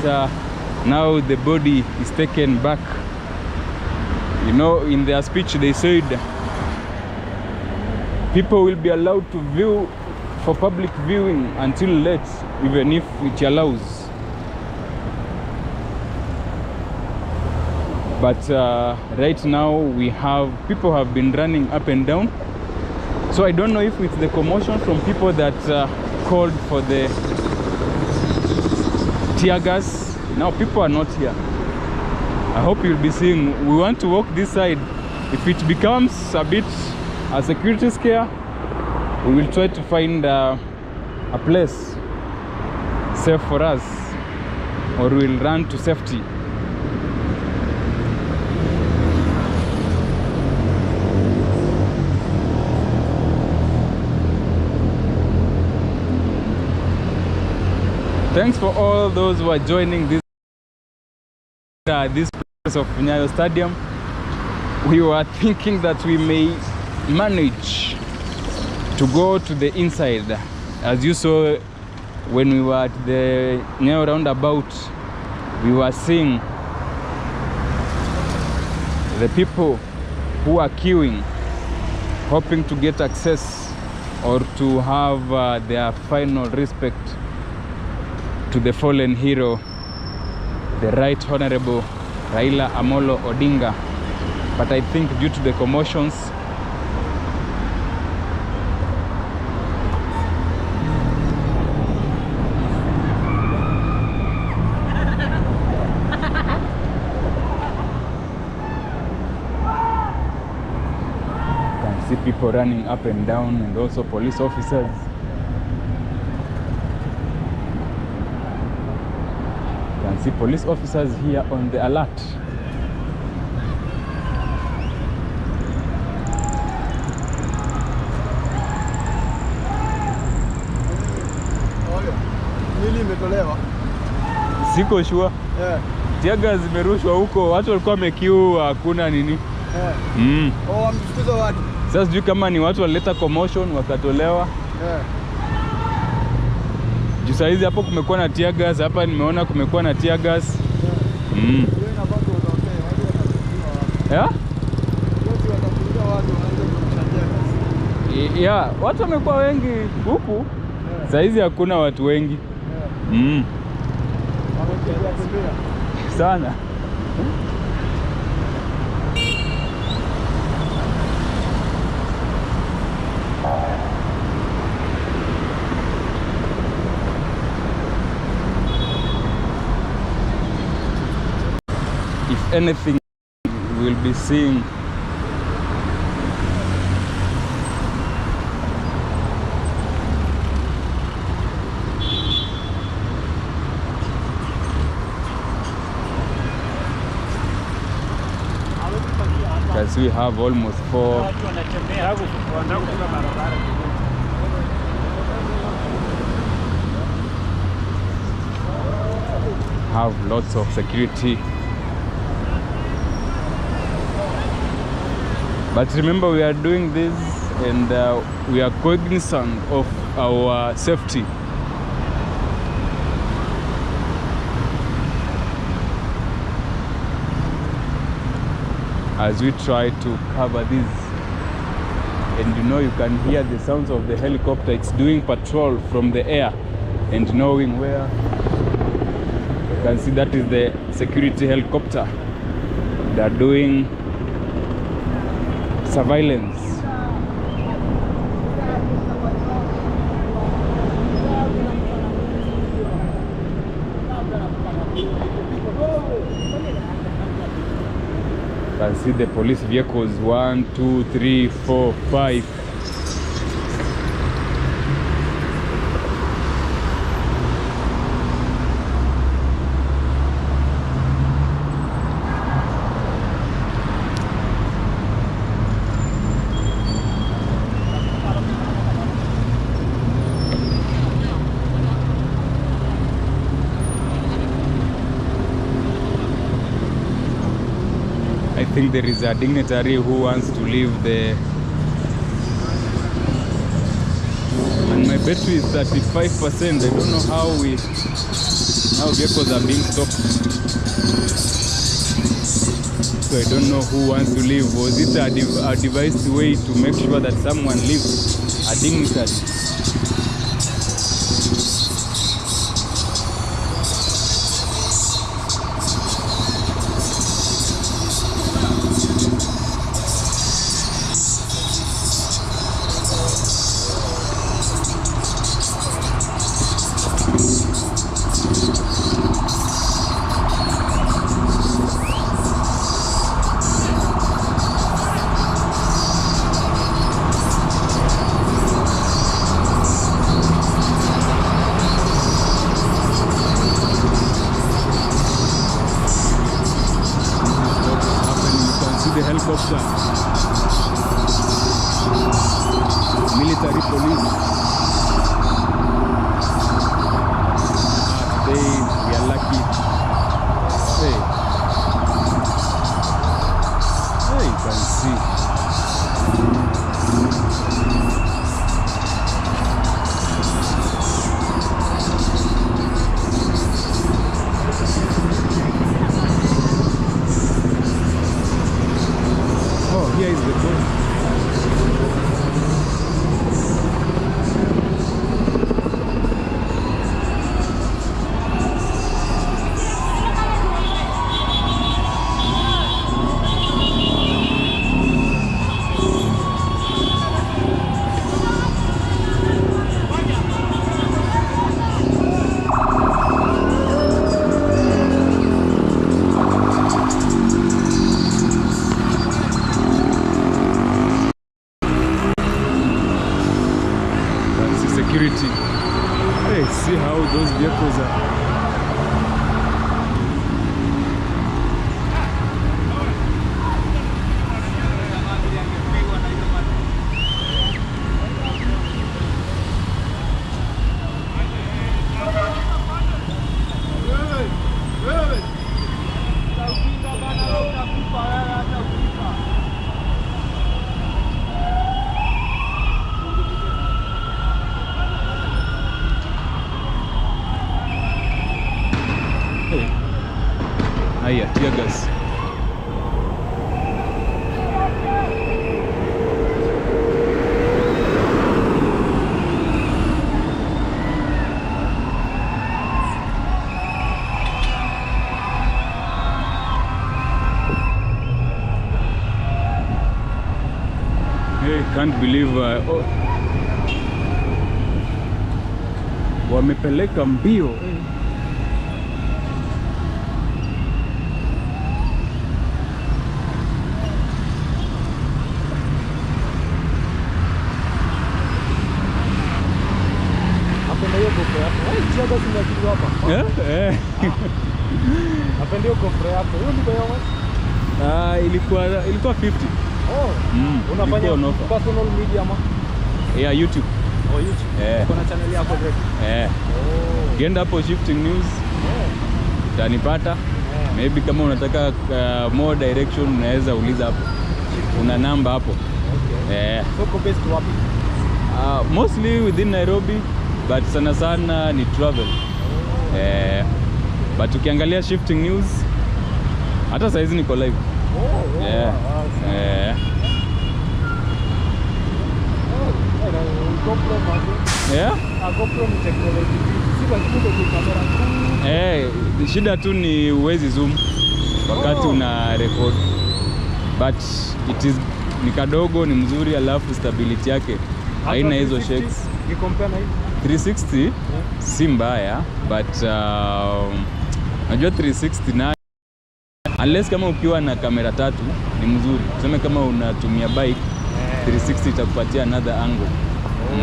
now the body is taken back. You know, in their speech they said people will be allowed to view for public viewing until late, even if it allows. But right now we have people have been running up and down. So I don't know if it's the commotion from people that called for the tear gas. Now people are not here. I hope you'll be seeing. We want to walk this side if it becomes a bit a security scare, we will try to find a place safe for us, or we'll run to safety. Thanks for all those who are joining this place of Nyayo Stadium. We were thinking that we may manage to go to the inside. As you saw when we were at the Nyayo roundabout, we were seeing the people who are queuing, hoping to get access or to have their final respect to the fallen hero, the Right Honorable Raila Odinga. But I think due to the commotions, you can see people running up and down, and also police officers. You can see police officers here on the alert. Siko sure. Yeah. Tiaga zimerushwa huko, watu walikuwa wamekiu, hakuna nini. Yeah. Oh, wamfukuza watu. Sasa sijui kama ni watu walileta commotion wakatolewa. Yeah. Juu saa hizi hapo kumekuwa na tear gas, hapa nimeona kumekuwa na tear gas. Yeah. Yeah? Yeah, watu wamekuwa wengi huku. Yeah. Saa hizi hakuna watu wengi. Yeah. Sana. If anything, we'll be seeing as we have almost 4 have lots of security, but remember we are doing this and we are cognizant of our safety. As we try to cover this, and you know, you can hear the sounds of the helicopter. It's doing patrol from the air and knowing where. You can see that is the security helicopter. They are doing surveillance. You can see the police vehicles, 1, 2, 3, 4, 5. I think there is a dignitary who wants to leave the, and my battery is 35%. I don't know how vehicles are being stopped. So I don't know who wants to leave. Was it a devised way to make sure that someone leaves, a dignitary? the helicopter. Military police. Today we are lucky. Hey, you can see. Oh, here is the boat. Security. Hey, see how those vehicles are. Haya, tear gas. Hey, can't believe wamepeleka mbio. Ilikuwa 50. Unafanya personal media ama? Yeah, YouTube. Oh, YouTube. Kuna channel yako direct. Ukienda hapo Shifting News. Utanipata. Maybe kama unataka more direction unaweza uliza hapo. Una namba hapo. Okay. So based wapi? Mostly within Nairobi, but sana sana ni travel. But ukiangalia Shifting News hata saizi niko live. Shida tu ni uwezi zoom wakati una record, but it is ni kadogo, ni mzuri, alafu stability yake haina hizo shakes. 360 si mbaya, but najua 360 na unless kama ukiwa na kamera tatu ni mzuri. Tuseme kama unatumia bike, 360 itakupatia another angle.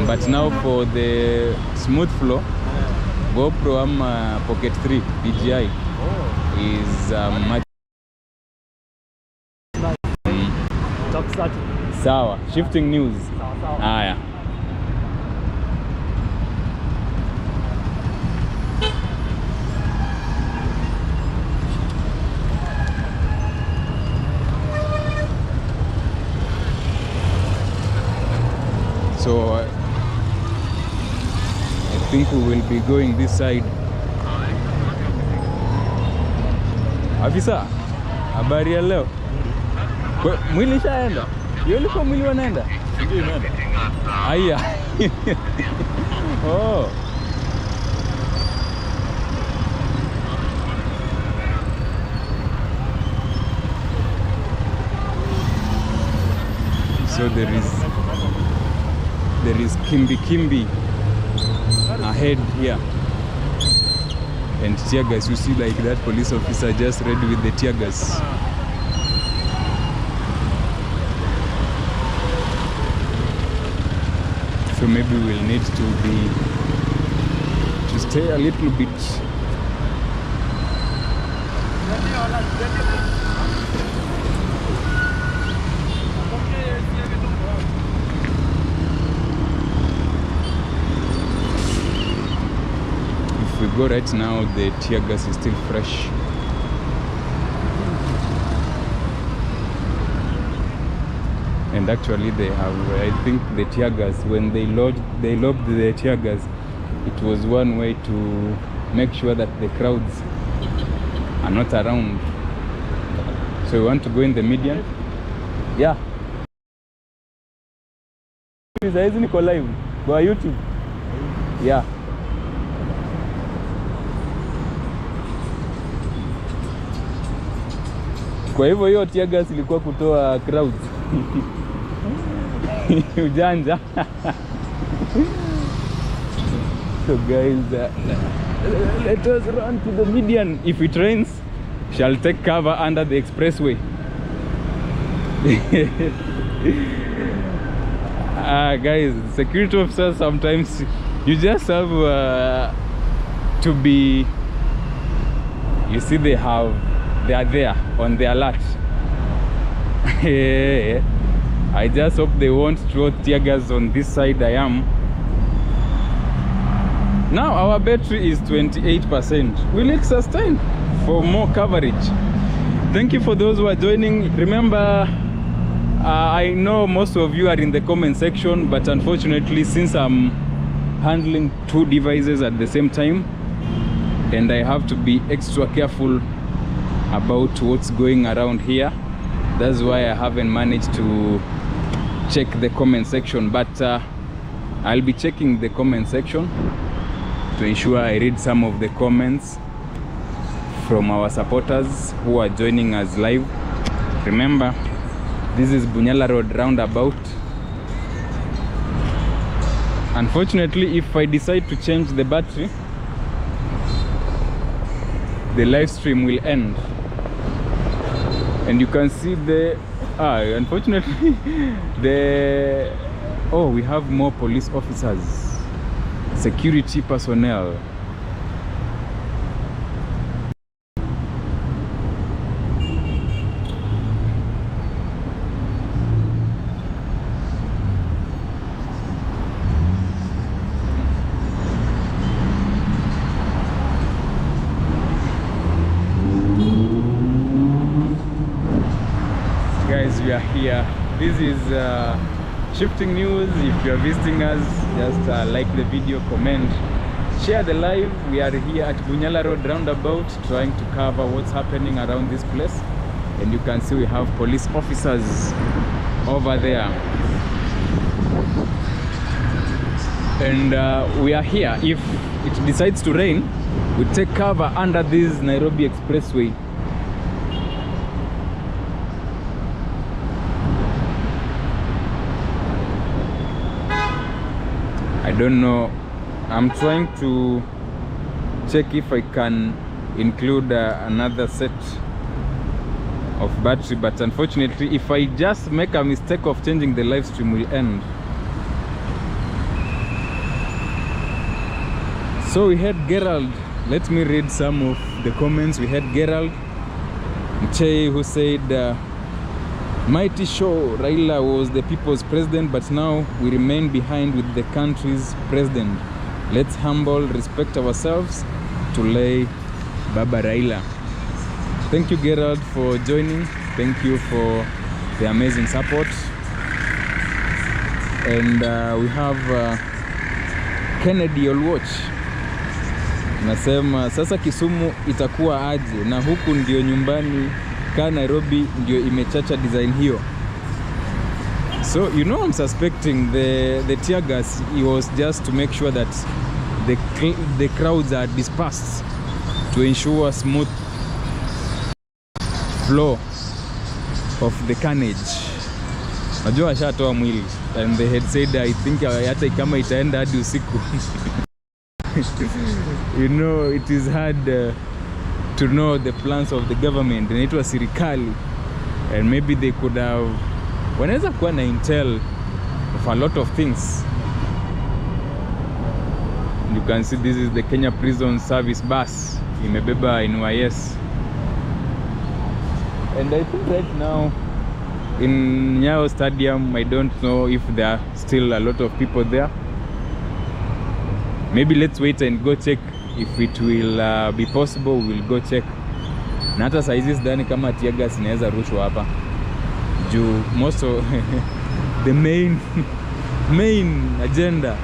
But now for the smooth flow, GoPro ama Pocket 3 DJI is much. Sawa, Shifting News. Haya. So I think we will be going this side. Afisa, habari ya leo? Mwili shaenda? Yule kwa mwili wanaenda? Ndio imeenda. Haya. Oh. So there is Kimbi ahead here, and tear gas. You see, like that police officer just ready with the tear gas. So maybe we'll need to stay a little bit. go right now, the tear gas is still fresh. And actually they have, I think the tear gas, when they lobbed the tear gas, it was one way to make sure that the crowds are not around. So we want to go in the median. Yeah. Saizi niko live kwa YouTube. Yeah. Kwa hivyo hiyo tear gas ilikuwa kutoa crowds. Ujanja. So guys, let us run to the median. If it rains, shall take cover under the expressway. Guys, security officers, sometimes you just have to be, you see, they are there on the alert. I just hope they won't throw tear gas on this side I am. Now our battery is 28%. Will it sustain for more coverage? Thank you for those who are joining. Remember, I know most of you are in the comment section, but unfortunately, since I'm handling 2 devices at the same time, and I have to be extra careful about what's going around here, that's why I haven't managed to check the comment section. But I'll be checking the comment section to ensure I read some of the comments from our supporters who are joining us live. Remember, this is Bunyala Road roundabout. Unfortunately, if I decide to change the battery, the live stream will end. And you can see the unfortunately we have more police officers, security personnel. Guys, we are here. This is Shifting News. If you are visiting us, just like the video, comment, share the live. We are here at Bunyala Road roundabout, trying to cover what's happening around this place. And you can see we have police officers over there. And we are here. If it decides to rain, we take cover under this Nairobi Expressway. I don't know, I'm trying to check if I can include another set of battery, but unfortunately if I just make a mistake of changing, the live stream will end. So we had Gerald. Let me read some of the comments. We had Gerald Mche, who said, mighty show, Raila was the people's president, but now we remain behind with the country's president. Let's humble, respect ourselves to lay Baba Raila. Thank you, Gerald, for joining. Thank you for the amazing support. And we have Kennedy Olwatch. Nasema sasa Kisumu itakuwa aje, na huku ndio nyumbani, ka Nairobi ndio imechacha design hiyo. So you know, I'm suspecting the tear gas, it was just to make sure that the crowds are dispersed, to ensure smooth flow of the carnage. Najua ashatoa mwili, and they had said, I think hata kama itaenda hadi usiku. You know, it is hard to know the plans of the government. And it was serikali, and maybe they could have, wanaweza kuwa na intel of a lot of things. You can see this is the Kenya Prison Service bus, imebeba NYS. And I think right now in Nyayo Stadium, I don't know if there are still a lot of people there. Maybe let's wait and go check if it will be possible we will go check. Na hata saizi sidhani kama tear gas inaweza rushwa hapa juu most of the main agenda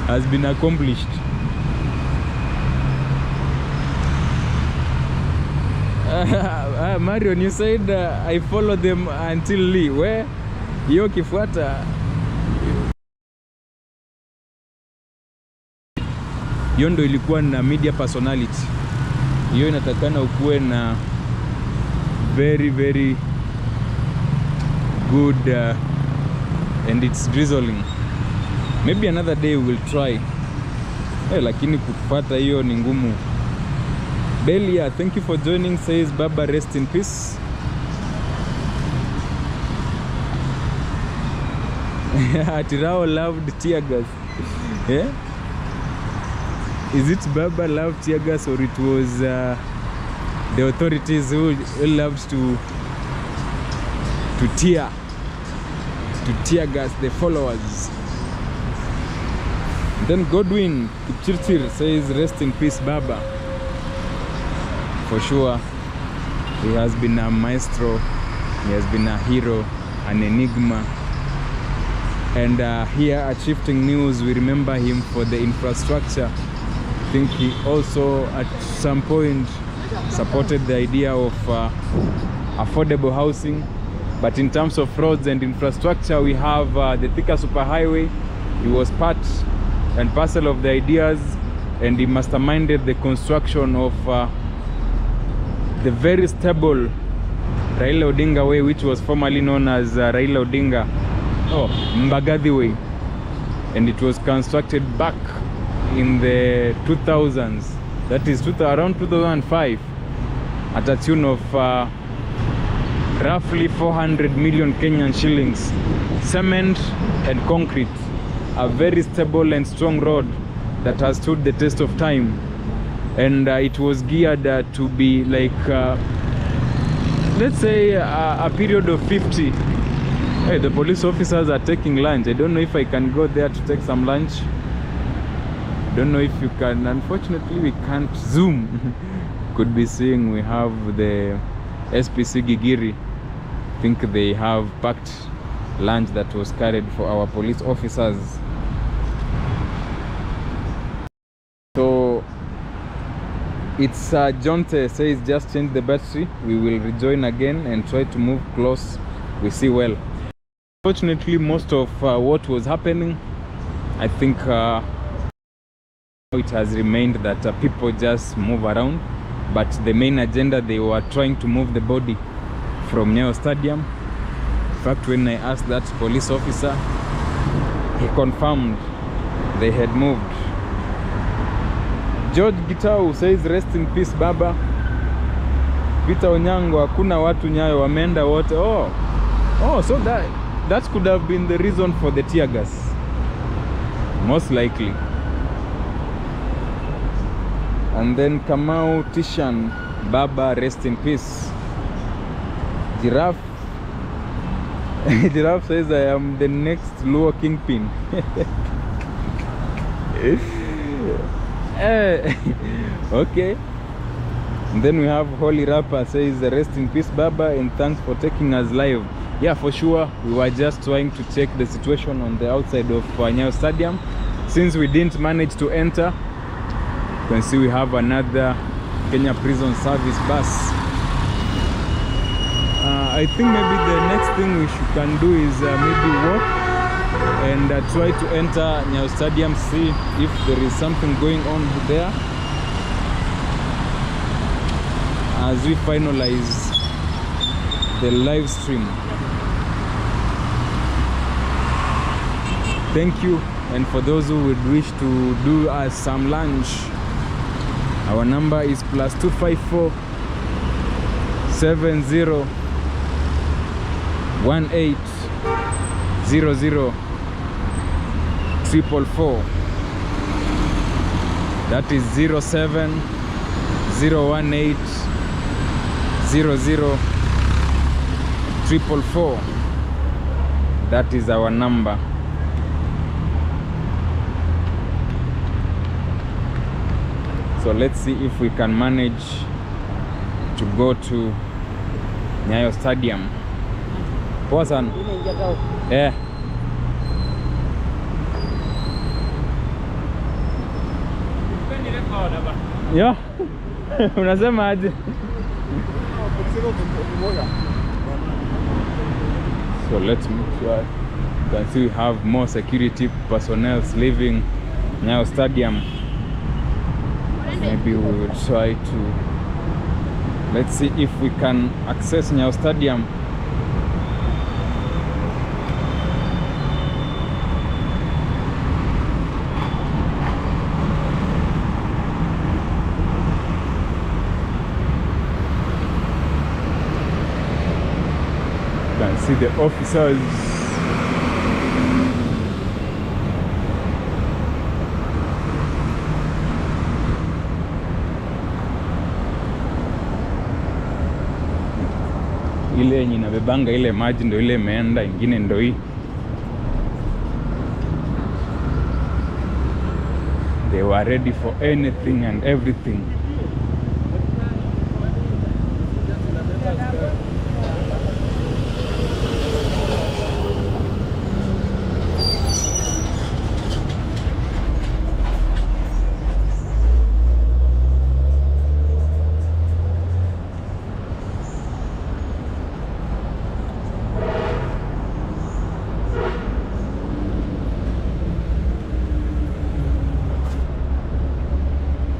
has been accomplished. Marion, you said I follow them until Lee. Where? Hiyo kifuata hiyo ndo ilikuwa na media personality. Hiyo inatakana ukuwe na very good and it's drizzling. Maybe another day we'll try. Lakini kufuata hiyo ni ngumu. Belia, thank you for joining, says Baba, rest in peace. Tirao loved tear gas. Yeah? Is it Baba loved tear gas or it was the authorities who loved to tear gas the followers? Then Godwin Kipchirchir says rest in peace Baba. For sure, he has been a maestro, he has been a hero, an enigma. And here at Shifting News, we remember him for the infrastructure. I think he also at some point supported the idea of affordable housing. But in terms of roads and infrastructure, we have the Thika Superhighway. He was part and parcel of the ideas, and he masterminded the construction of the very stable Raila Odinga Way, which was formerly known as Raila Odinga Mbagathi Way, and it was constructed back in the 2000s, that is around 2005, at a tune of roughly 400 million Kenyan shillings, cement and concrete, a very stable and strong road that has stood the test of time. And it was geared to be like let's say a period of 50. Hey, the police officers are taking lunch. I don't know if I can go there to take some lunch. Don't know if you can. Unfortunately, we can't zoom. Could be seeing we have the SPC Gigiri. I think they have packed lunch that was carried for our police officers. So it's Jonte says just change the battery. We will rejoin again and try to move close. We see well. Fortunately, most of what was happening, I think it has remained that people just move around, but the main agenda, they were trying to move the body from Nyayo Stadium. In fact, when I asked that police officer, he confirmed they had moved. George Gitau says rest in peace Baba. Peter Onyango, hakuna watu Nyayo, wameenda wote. So that could have been the reason for the tear gas, most likely. And then Kamau Tishan, Baba, rest in peace. Giraffe Giraffe says I am the next Luo kingpin. Okay. And then we have Holy Rapper says rest in peace Baba and thanks for taking us live. Yeah, for sure, we were just trying to check the situation on the outside of Nyayo Stadium. Since we didn't manage to enter, you can see we have another Kenya Prison Service bus. I think maybe the next thing we can do is maybe walk and try to enter Nyayo Stadium, see if there is something going on there as we finalize the live stream. Thank you, and for those who would wish to do us some lunch, our number is +254 70 18 00 444. That is 07 018 00 444. That is our number. So let's see if we can manage to go to Nyayo Stadium. Poa sana. Yeah. Yeah. Unasema aje? So let's make sure you can see we have more security personnel leaving Nyayo Stadium. Maybe we will try to, let's see if we can access Nyayo Stadium. You can see the officers. Ile yenye inabebanga ile maji ndo ile imeenda, ingine ndo hii. They were ready for anything and everything.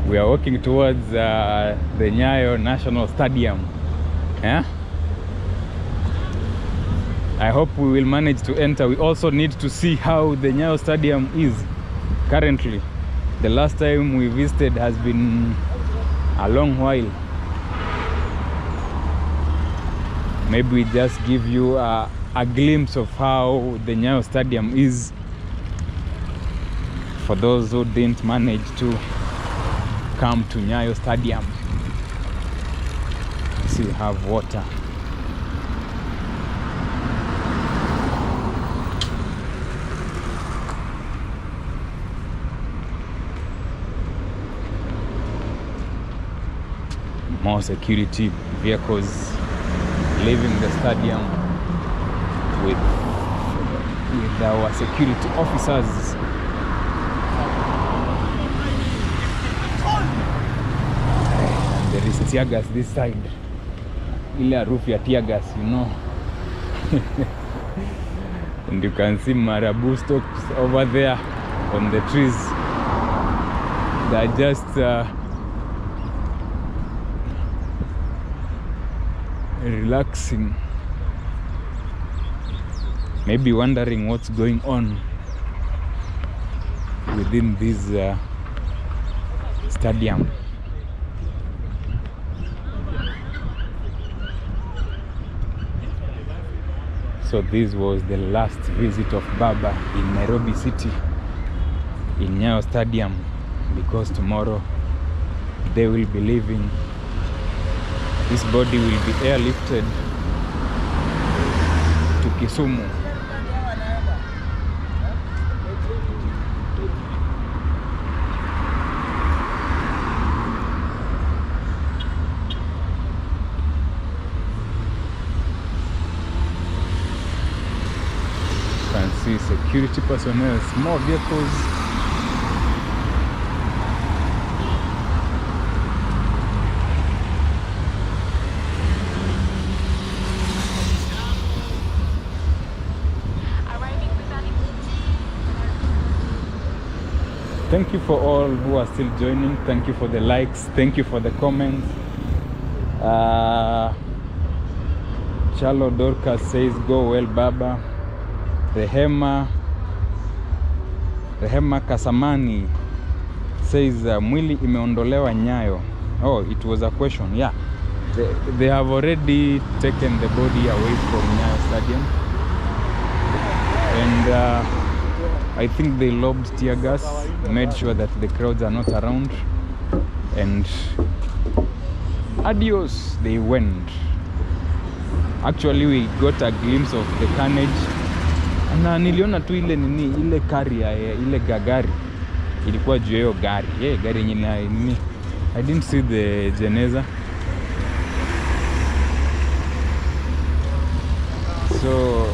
We are walking towards the Nyayo National Stadium. Yeah? I hope we will manage to enter. We also need to see how the Nyayo Stadium is currently. The last time we visited has been a long while. Maybe we just give you a glimpse of how the Nyayo Stadium is for those who didn't manage to come to Nyayo Stadium. See, we have water. More security vehicles leaving the stadium with our security officers. There is tear gas this side. Ile roof ya tear gas, you know. And you can see marabou stalks over there on the trees. They are just relaxing. Maybe wondering what's going on within this stadium. So this was the last visit of Baba in Nairobi City, in Nyayo Stadium, because tomorrow they will be leaving. This body will be airlifted to Kisumu. You can see security personnel, small vehicles. Thank you for all who are still joining. Thank you for the likes. Thank you for the comments. Chalo Dorcas says, go well, Baba. Rehema Kasamani says, mwili imeondolewa Nyayo. Oh, it was a question. Yeah. They have already taken the body away from Nyayo Stadium. And I think they lobbed tear gas, made sure that the crowds are not around, and adios, they went. Actually, we got a glimpse of the carnage. Na niliona tu ile nini, ile carrier, ile gari ilikuwa juu ya gari. Gari yenye nini I didn't see the Geneza. So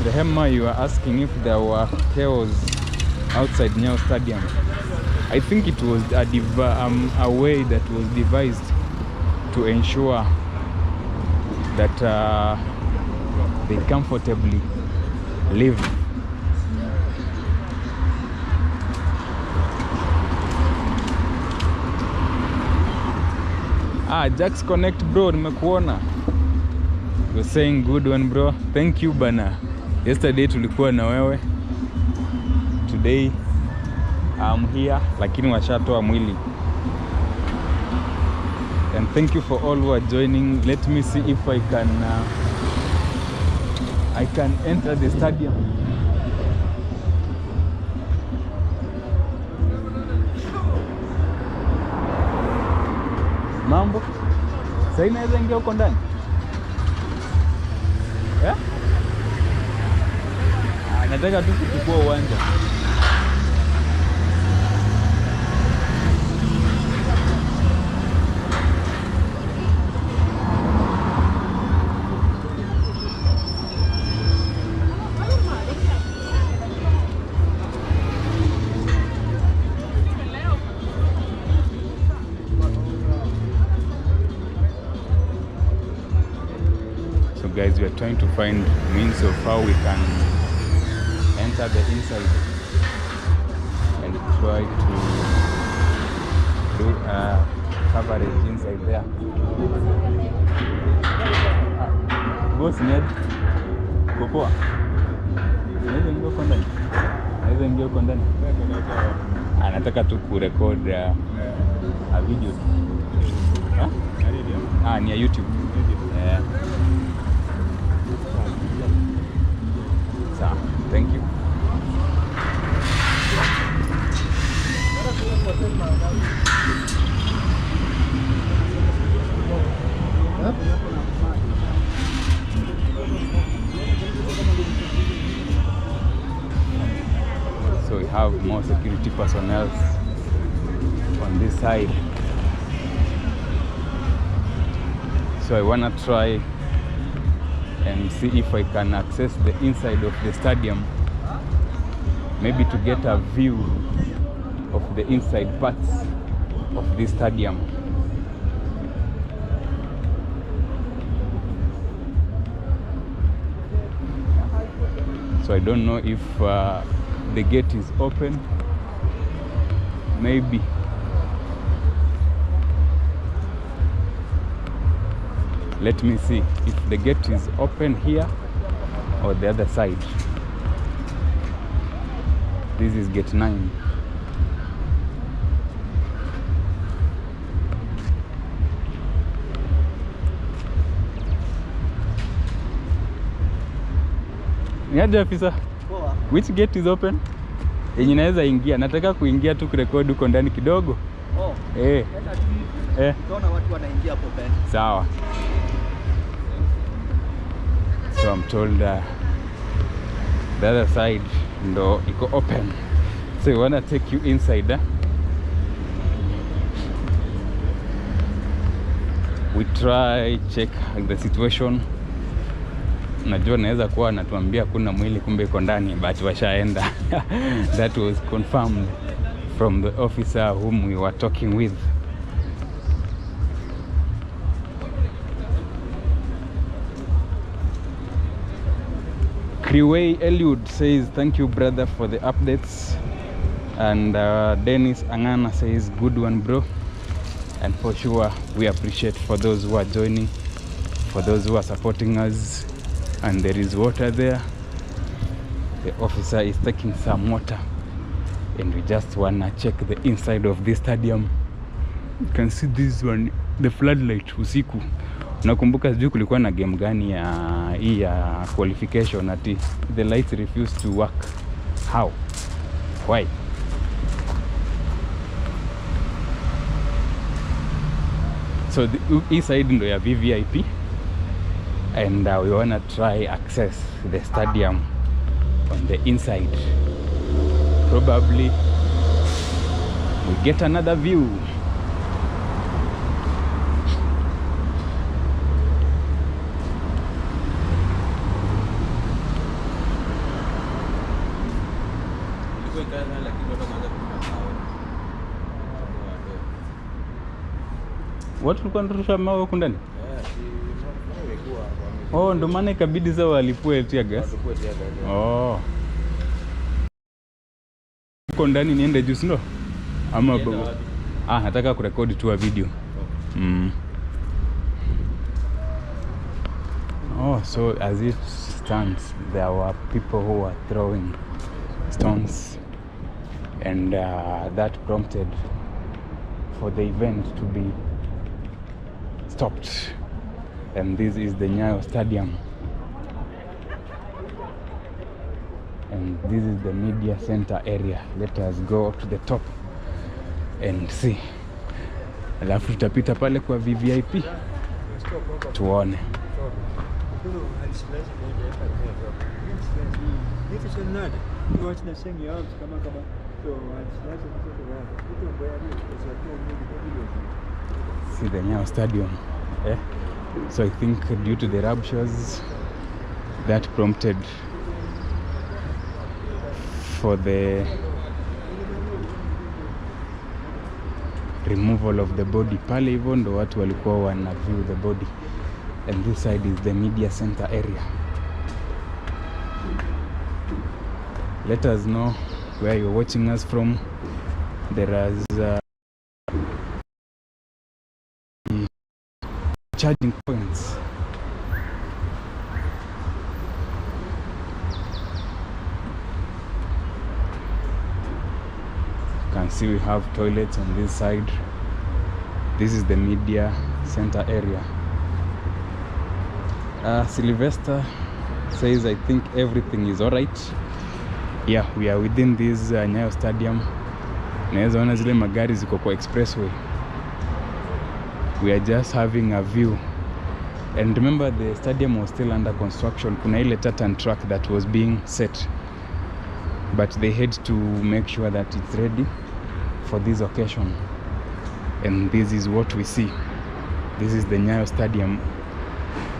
Rehema, you are asking if there were chaos outside Nyayo Stadium. I think it was a way that was devised to ensure that they comfortably live. Jax Connect bro, nimekuona. You're saying good one bro. Thank you bana. Yesterday tulikuwa na wewe. Today I'm here, lakini washatoa mwili. And thank you for all who are joining. Let me see if I can enter the stadium. Mambo? Sasa inaweza ingia huko ndani? Eh? Nataka tu kuchukua uwanja. Guys, we are trying to find means of how we can enter the inside and try to do a coverage inside there. Boss Ned, Kopoa. Naweza ingia huko ndani? Naweza ingia huko ndani? Anataka tu kurecord a video. Ni ya YouTube. Thank you. So we have more security personnel on this side. So I wanna try and see if I can access the inside of the stadium, maybe to get a view of the inside parts of this stadium. So I don't know if the gate is open. Maybe. Let me see if the gate is open here or the other side. This is gate 9. Niaje afisa? Poa. Which gate is open? Yenye naweza ingia. Nataka kuingia tu kurekodi huko ndani kidogo. Oh. Utaona watu wanaingia hapo ndani. Sawa. So I'm told the other side ndo iko open. So we wanna take you inside. We try check the situation. Najua naweza kuwa anatuambia kuna mwili kumbe iko ndani, but washaenda. That was confirmed from the officer whom we were talking with. Kriway Eliud says thank you brother for the updates, and Dennis Angana says good one bro, and for sure we appreciate for those who are joining, for those who are supporting us. And there is water there. The officer is taking some water, and we just wanna check the inside of this stadium. You can see this one, the floodlight usiku. Nakumbuka sijui kulikuwa na game gani ya qualification ati the lights refused to work. How? Why? So this side ndo ya VVIP, and we wanna try access the stadium on the inside. Probably we get another view. Watu walikuwa wanarusha mawe huko ndani? Oh, ndo maana ikabidi sasa walipue tear gas. Oh. Huko ndani niende juu ndo? Ama babo. Nataka kurekodi tu video. Oh, so as it stands, there were people who were throwing stones, and that prompted for the event to be stopped. And this is the Nyayo Stadium, and this is the media center area. Let us go up to the top and see. Alafu tutapita pale kwa VVIP tuone. See the Nyayo Stadium. So I think due to the ruptures that prompted for the removal of the body. Pale hivyo ndo watu walikuwa wana view the body, and this side is the media center area. Let us know where you're watching us from. There is charging points. You can see we have toilets on this side. This is the media center area. Sylvester says, I think everything is alright. Yeah, we are within this Nyayo Stadium. Naweza ona zile magari ziko kwa Expressway. We are just having a view. And remember, the stadium was still under construction. Kuna ile tartan track that was being set, but they had to make sure that it's ready for this occasion. And this is what we see. This is the Nyayo Stadium.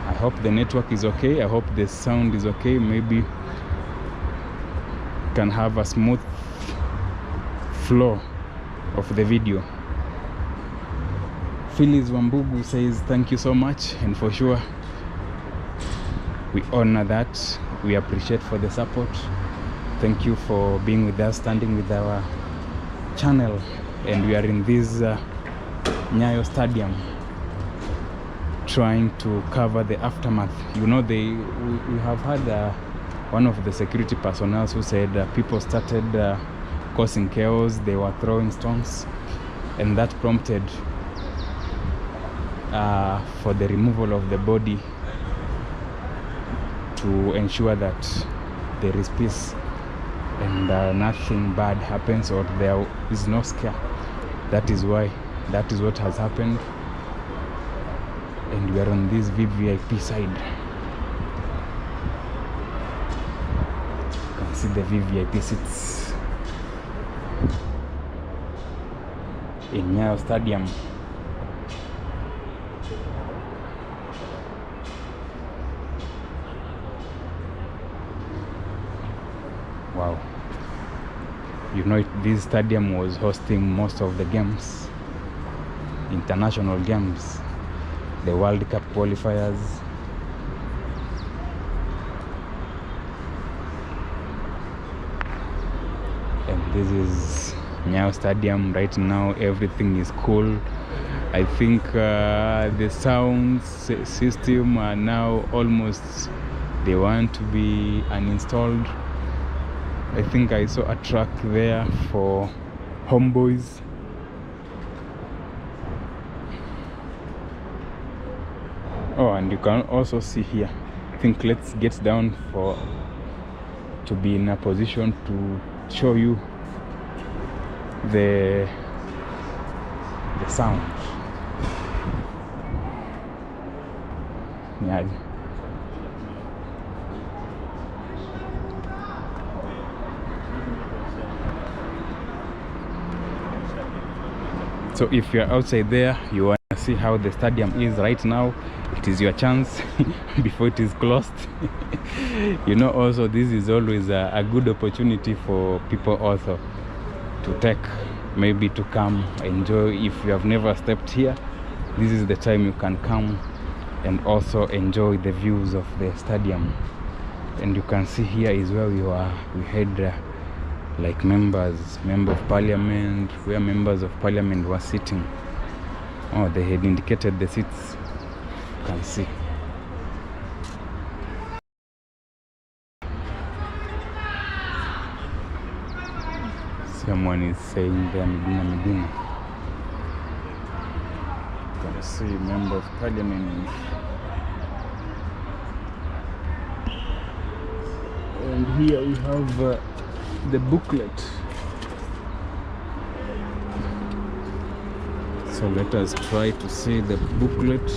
I hope the network is okay. I hope the sound is okay. Maybe can have a smooth flow of the video. Phyllis Wambugu says thank you so much, and for sure we honor that. We appreciate for the support. Thank you for being with us, standing with our channel. And we are in this Nyayo Stadium trying to cover the aftermath. You know, we have had one of the security personnel who said people started causing chaos. They were throwing stones, and that prompted for the removal of the body to ensure that there is peace and nothing bad happens, or there is no scare. That is what has happened, and we are on this VVIP side. You can see the VVIP seats in Nyayo Stadium. Wow. You know, this stadium was hosting most of the games, international games, the World Cup qualifiers. And this is Nyayo Stadium right now. Everything is cool. I think the sound system are now almost, they want to be uninstalled. I think I saw a truck there for homeboys. Oh, and you can also see here. I think let's get down to be in a position to show you the sound. Yeah. So if you're outside there, you want to see how the stadium is right now, you it is your chance before it is closed. You know, also this is always a good opportunity for people also to take, maybe to come enjoy. If you have never stepped here, this is the time you can come and also enjoy the views of the stadium. And you can see here is where we had like member of parliament, where members of parliament were sitting. Oh, they had indicated the seats, you can see. Someone is saying there, Medina. You can see member of parliament. And here we have the booklet. So let us try to see the booklet.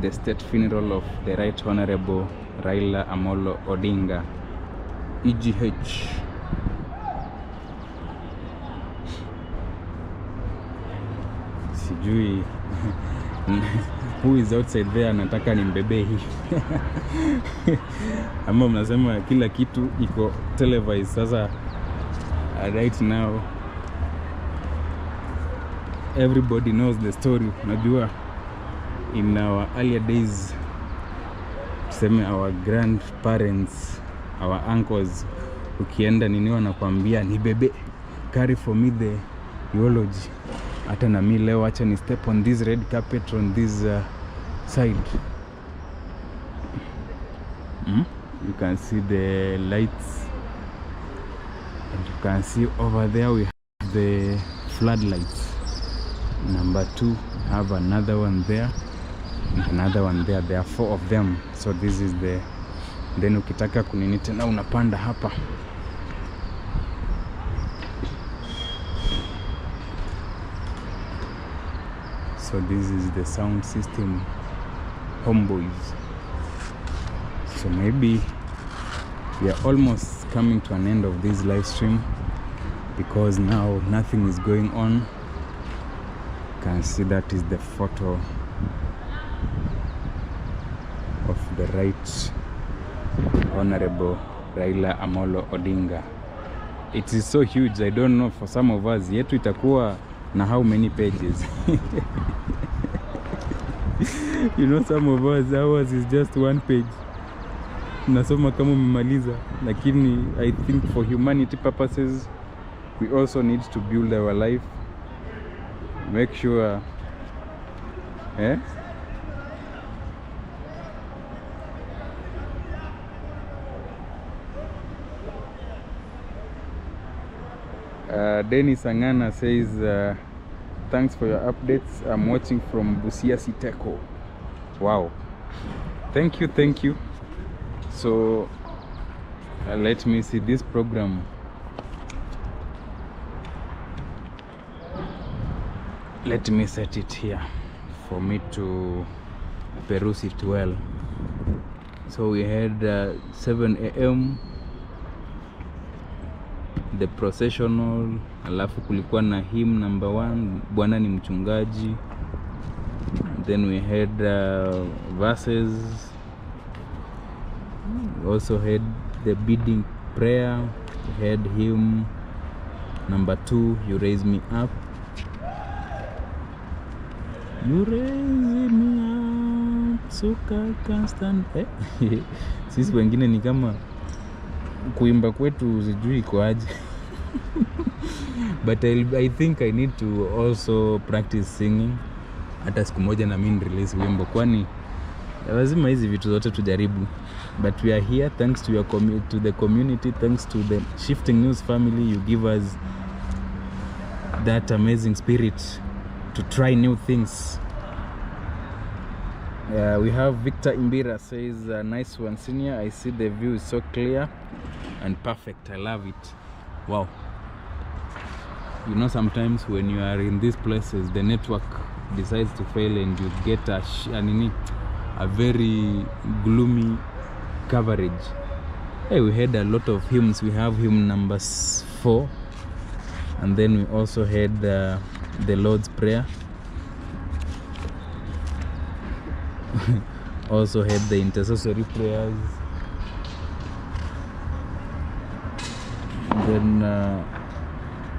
The state funeral of the Right Honorable Raila Odinga, EGH. Sijui who is outside there anataka nimbebe hii. Ama mnasema kila kitu iko televised. Sasa right now everybody knows the story. Najua in our earlier days, tuseme our grandparents, our uncles, ukienda nini wanakuambia ni bebe, carry for me the eulogy. Hata na mi leo acha ni step on this red carpet on this side. You can see the lights, and you can see over there we have the floodlights. Number 2, we have another one there and another one there. There are 4 of them. So this is the, then ukitaka kunini tena unapanda hapa. So this is the sound system, homeboys. So maybe we are almost coming to an end of this live stream, because now nothing is going on. You can see that is the photo of the Right Honorable Raila Odinga. It is so huge, I don't know, for some of us yetu itakuwa na how many pages. You know, some of us, ours is just 1 page. Nasoma kama umemaliza. Lakini I think for humanity purposes, we also need to build our life. Make sure Dennis Angana says, thanks for your updates. I'm watching from Busia Siteko. Wow. Thank you. So let me see this program. Let me set it here for me to peruse it well. So we had 7 a.m. the processional, alafu kulikuwa na hymn number 1, Bwana ni mchungaji. Then we had verses. We also had the bidding prayer. We had hymn number 2, You Raise Me Up. You raise me up so I can stand. Sisi wengine ni kama kuimba kwetu sijui iko aje. But I think I need to also practice singing. Hata siku moja na mimi release wimbo, kwani lazima hizi vitu zote tujaribu. But we are here thanks to your to the community, thanks to the Shifting News family. You give us that amazing spirit to try new things. We have Victor Imbira says, nice one senior, I see the view is so clear and perfect. I love it. Wow. You know, sometimes when you are in these places, the network decides to fail and you get a very gloomy coverage. Hey, we had a lot of hymns. We have hymn number 4. And then we also had the Lord's Prayer. Also had the intercessory prayers. Then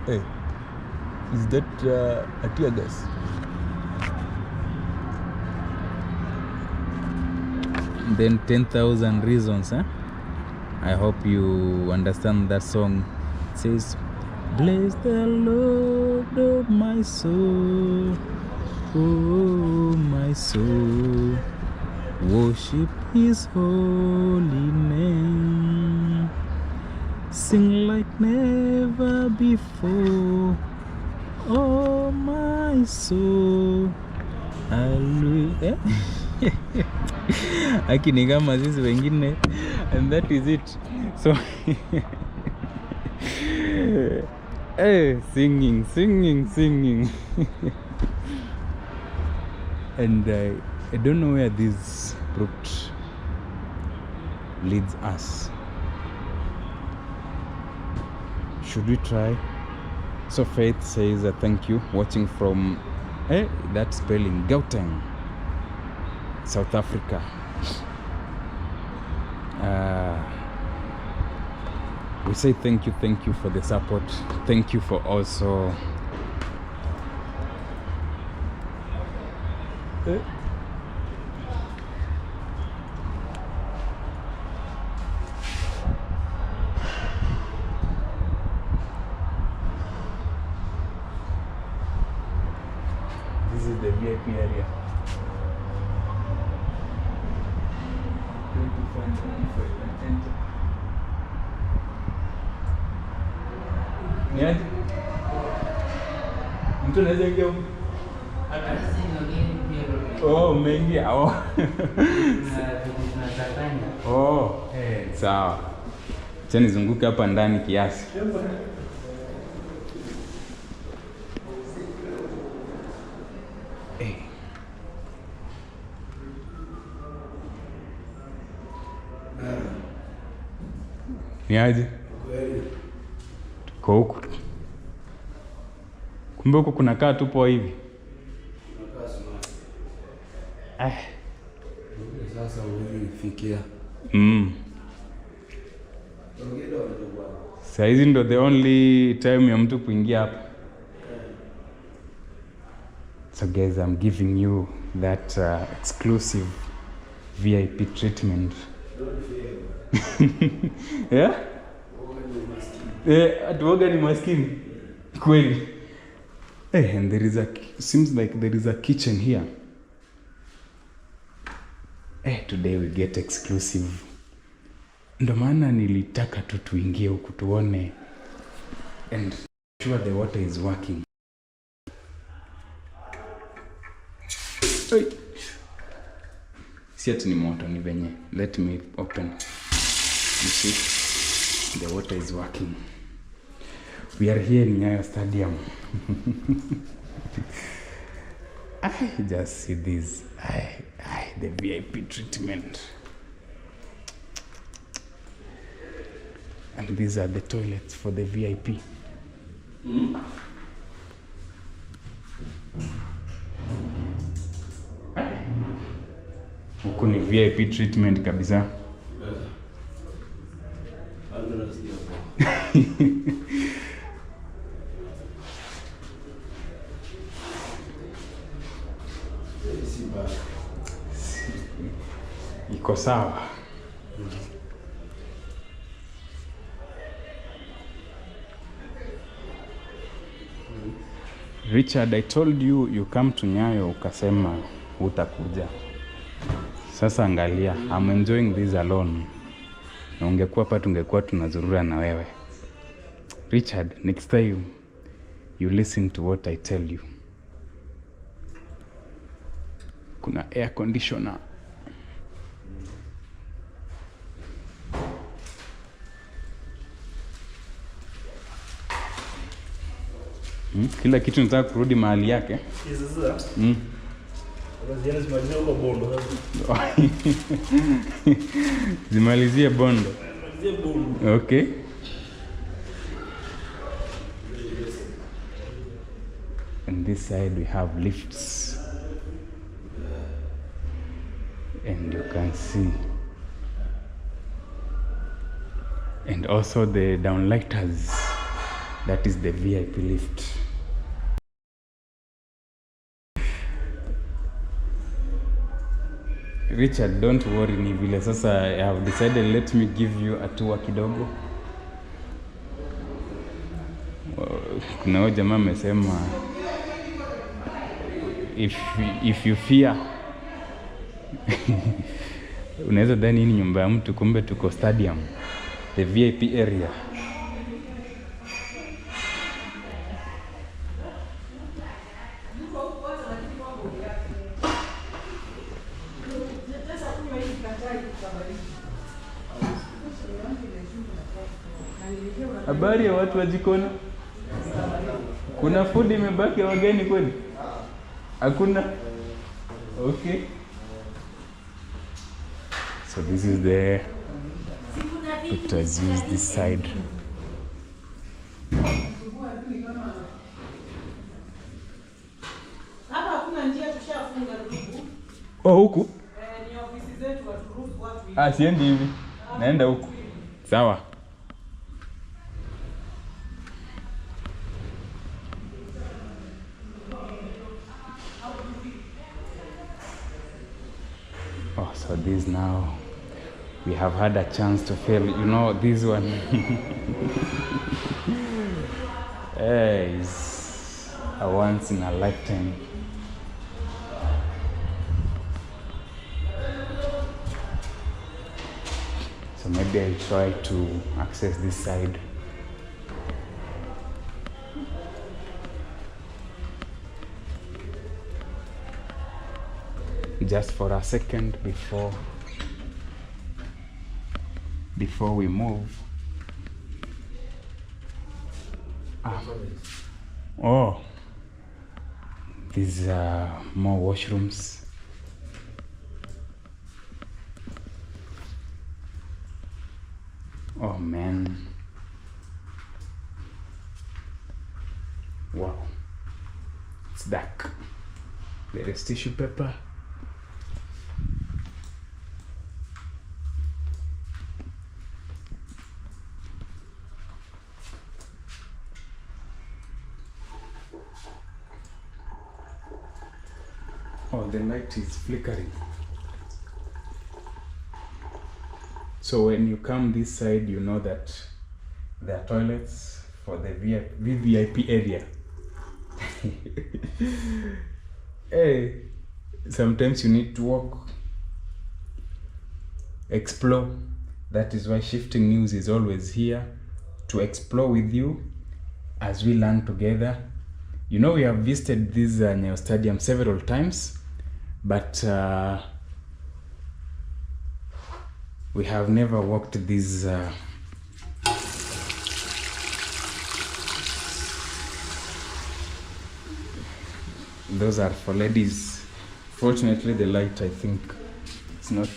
hey, is that a tear gas? Then 10,000 Reasons, huh? I hope you understand that song. It says, bless the Lord, oh my soul, oh my soul, worship his holy name, sing like never before, oh my soul, hallelujah. Akini kama sisi wengine, and that is it. So hey, singing and I don't know where this route leads us. Should we try? So Faith says thank you, watching from that spelling, Gauteng, South Africa. We say thank you for the support. Thank you for also this is the VIP area. 25 and enter. Niaje? Mtu anaweza ingia huko? Oh, umeingia. Oh. Oh, sawa. Acha nizunguke hapa ndani kiasi. Niaje? Tuko huku. Kumbe huku kunakaa tupo hivi. Sasa ulifikia. Sasa hizi ndo the only time ya mtu kuingia hapa. So guys, I'm giving you that exclusive VIP treatment. Yeah? Atuoga ni maskini. Kweli. And there is seems like there is a kitchen here. Today we get exclusive. Ndo maana nilitaka tu tuingie huku tuone and sure the water is working. Si ati ni moto ni venye. Let me open. You see, the water is working. We are here in Nyayo Stadium. I just see this. The VIP treatment. And these are the toilets for the VIP. Huku ni VIP treatment kabisa. Iko sawa. Richard, I told you come to Nyayo, ukasema utakuja. Sasa angalia, I'm enjoying this alone. Na ungekuwa hapa tungekuwa tunazurura na wewe. Richard, next time you listen to what I tell you. Kuna air conditioner. Kila kitu nataka kurudi mahali yake. Sasa. Zimalizie bondo. Okay. this side we have lifts, and you can see, and also the downlighters, that is the VIP lift. Richard, don't worry, ni vile sasa I have decided, let me give you a tour kidogo. Kuna huyo jamaa amesema if you fear unaweza dhani hii ni nyumba ya mtu, kumbe tuko stadium, the VIP area. Habari ya watu wa jikoni? Kuna food imebaki ya wageni kweli? Hakuna? Okay. So this is the, let us use this side. Oh, huku? Ni ofisi zetu waturuhusu watu. Siendi hivi. Naenda huku. Sawa. Oh, so this now, we have had a chance to fail. You know, this one is a once in a lifetime. So maybe I'll try to access this side. Just for a second before we move. Oh, these are more washrooms. Oh man, wow, it's dark. There is tissue paper. Oh, the light is flickering. So when you come this side, you know that there are toilets for the VVIP area. Hey, sometimes you need to walk, explore. That is why Shifting News is always here to explore with you as we learn together. You know, we have visited this Nyayo Stadium several times, but we have never walked these those are for ladies. Fortunately, the light, I think, it's not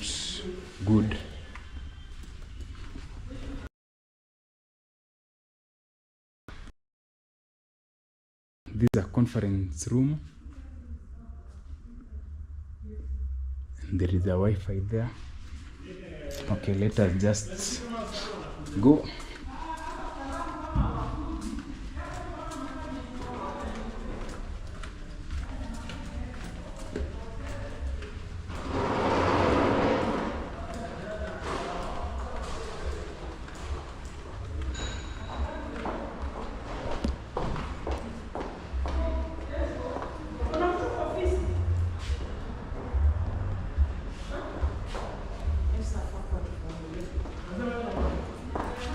good. This is a conference room. And there is a Wi-Fi there. Okay, let us just go.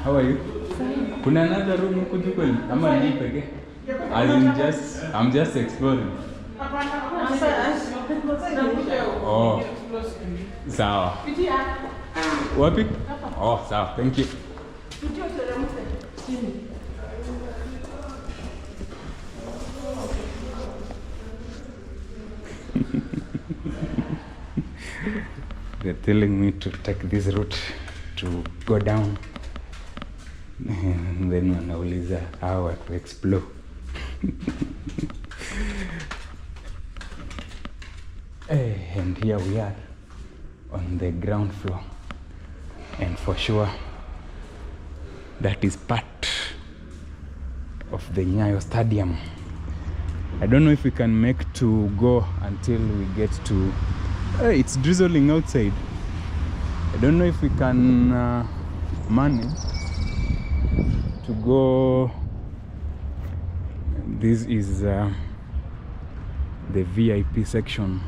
How are you? Kuna another room huku juu kweli? Ama ni peke? I'm just exploring. Oh. Sawa. Wapi? Oh, sawa. Thank you. They're telling me to take this route to go down. And then wanauliza how to explore. And here we are on the ground floor, and for sure that is part of the Nyayo Stadium. I don't know if we can make to go until we get to it's drizzling outside. I don't know if we can manage to go. This is the VIP section.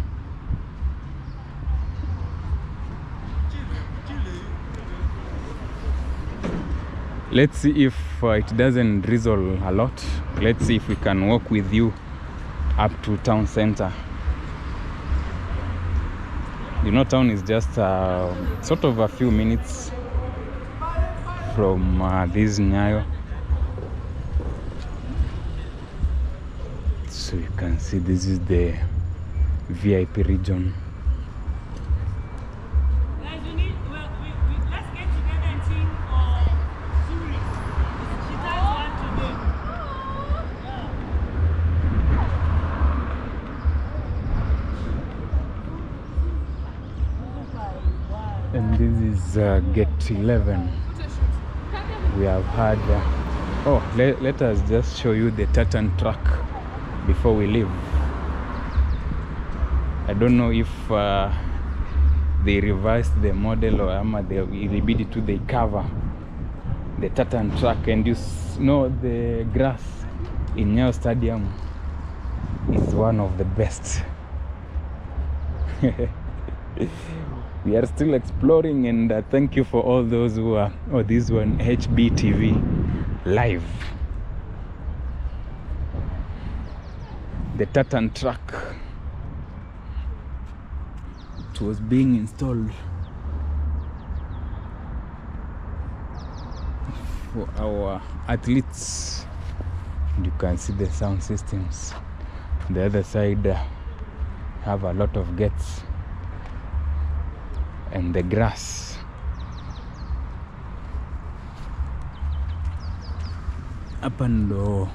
Let's see if it doesn't drizzle a lot. Let's see if we can walk with you up to town center. You know, town is just sort of a few minutes from this Nyayo. So you can see this is the VIP region. Guys, let's get together and sing for Zuri. She does one today. And this is gate 11. We have had let us just show you the tartan track before we leave. I don't know if they revised the model or they cover the tartan track, and you know the grass in Nyayo Stadium is one of the best. We are still exploring, and thank you for all those who are this one HBTV live. The tartan track, it was being installed for our athletes. You can see the sound systems. The other side have a lot of gates, and the grass. Hapa ndo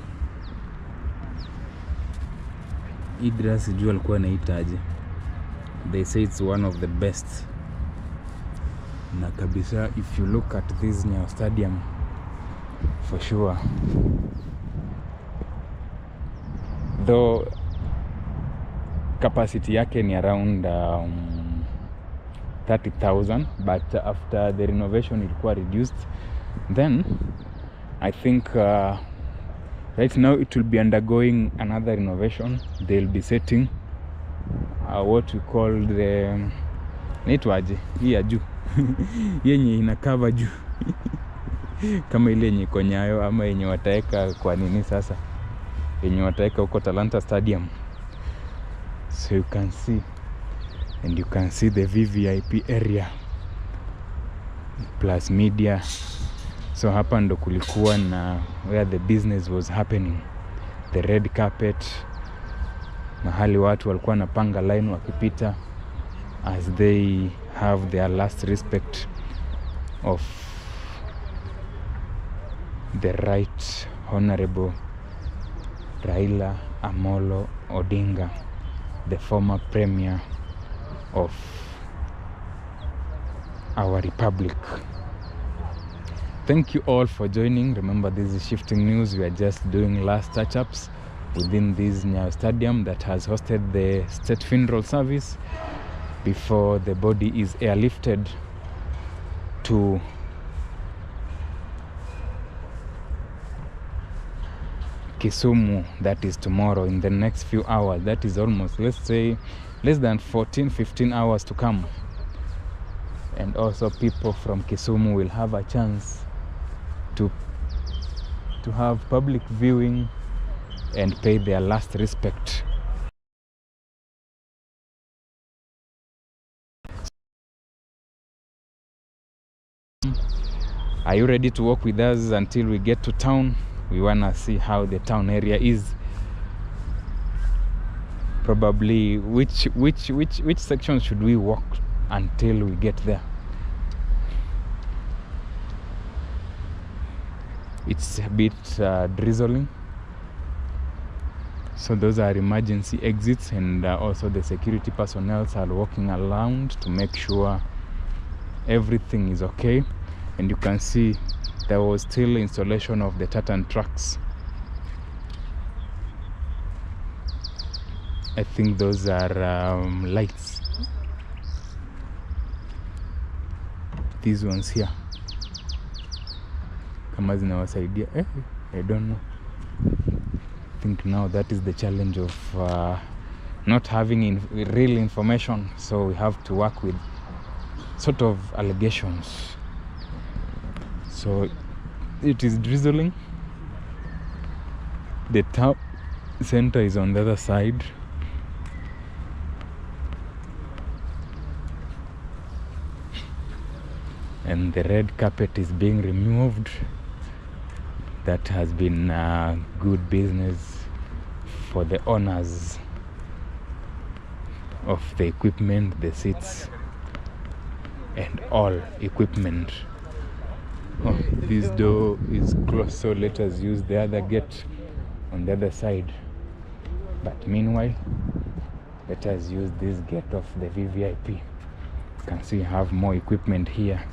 hii grass sijui alikuwa anaitaje. They say it's one of the best. Na kabisa, if you look at this Nyayo Stadium, for sure, though capacity yake ni around 30,000, but after the renovation ilikuwa reduced. Then I think right now it will be undergoing another renovation. They'll be setting what we call the naitwaje hii ya juu yenye inakava juu kama ile yenye iko Nyayo, ama yenye wataeka kwa nini sasa, yenye wataeka huko Talanta Stadium. So you can see, and you can see the VVIP area plus media. So hapa ndo kulikuwa na where the business was happening, the red carpet, mahali watu walikuwa napanga line wakipita as they have their last respect of the right honorable Raila Odinga, the former premier of our republic. Thank you all for joining. Remember, this is Shifting News. We are just doing last touch-ups within this Nyayo Stadium that has hosted the state funeral service before the body is airlifted to Kisumu. That is tomorrow, in the next few hours. That is almost, let's say, less than 14-15 hours to come. And also people from Kisumu will have a chance to have public viewing and pay their last respect. Are you ready to walk with us until we get to town? We wanna see how the town area is. Probably which section should we walk until we get there? It's a bit drizzling, So those are emergency exits, and also the security personnel are walking around to make sure everything is okay. And you can see there was still installation of the tartan tracks. I think those are lights. These ones here. Kama zinawasaidia. I don't know. I think now that is the challenge of not having real information, so we have to work with sort of allegations. So it is drizzling. The town center is on the other side. And the red carpet is being removed. That has been good business for the owners of the equipment, the seats, and all equipment. Oh, this door is closed, so let us use the other gate on the other side. But meanwhile, let us use this gate of the VVIP. You can see you have more equipment here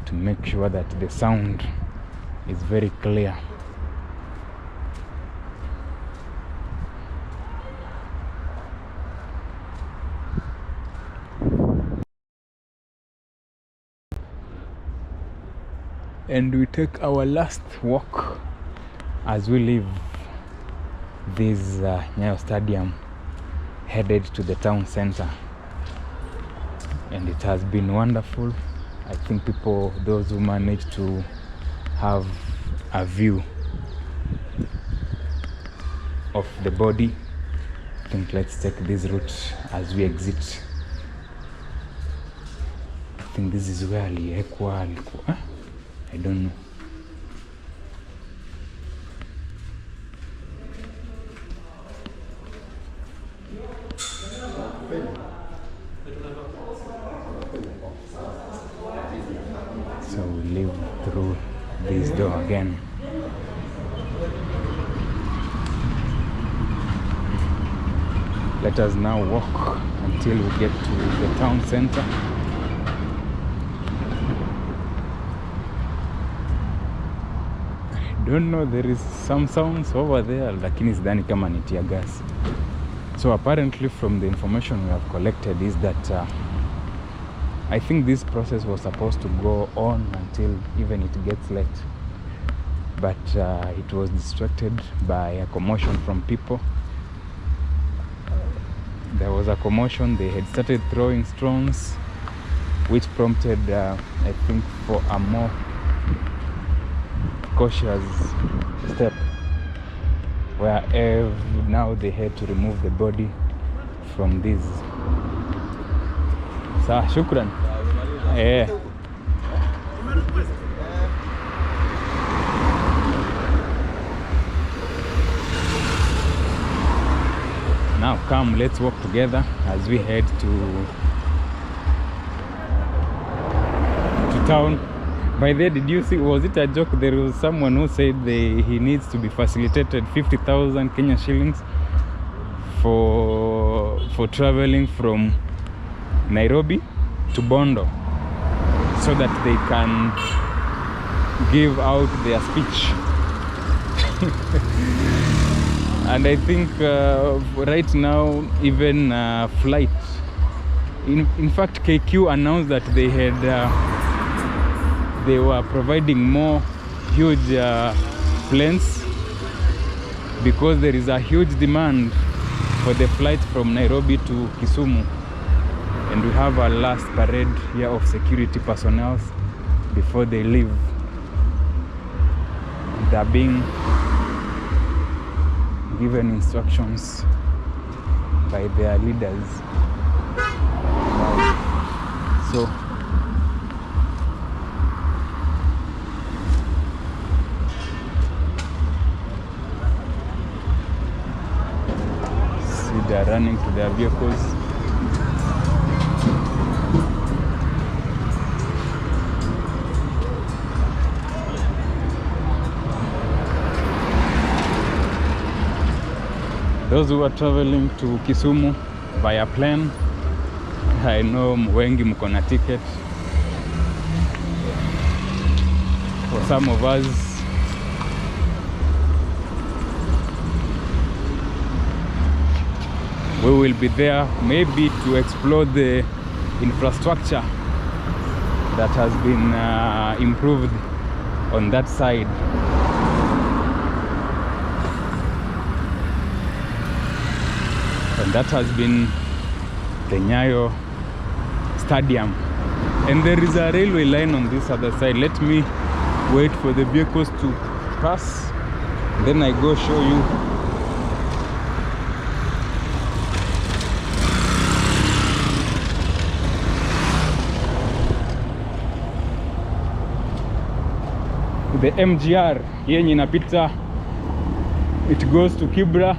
to make sure that the sound is very clear. And we take our last walk as we leave this Nyayo Stadium, headed to the town center. And it has been wonderful. I think people, those who managed to have a view of the body, I think let's take this route as we exit. I think this is where aliekwa. I don't know. So we live through this door again. Let us now walk until we get to the town center. I don't know, there is some sounds over there, lakini sidhani kama ni tear gas. So apparently from the information we have collected is that I think this process was supposed to go on until even it gets late, but it was distracted by a commotion from people. There was a commotion. They had started throwing stones, which prompted I think for a more cautious step, where now they had to remove the body from this. Sawa, shukran. Now come, let's walk together as we head to town. By the way, did you see, was it a joke? There was someone who said he needs to be facilitated 50,000 Kenya shillings for traveling from Nairobi to Bondo, so that they can give out their speech. And I think right now even flight, in fact KQ announced that they were providing more huge planes, because there is a huge demand for the flight from Nairobi to Kisumu. And we have our last parade here of security personnel before they leave. They're being given instructions by their leaders. So see, they're running to their vehicles. those who are traveling to Kisumu via plane, I know wengi mko na ticket. For some of us, we will be there maybe to explore the infrastructure that has been improved on that side. And that has been the Nyayo Stadium. And there is a railway line on this other side. Let me wait for the vehicles to pass, then I go show you. The MGR yenye inapita, it goes to Kibra,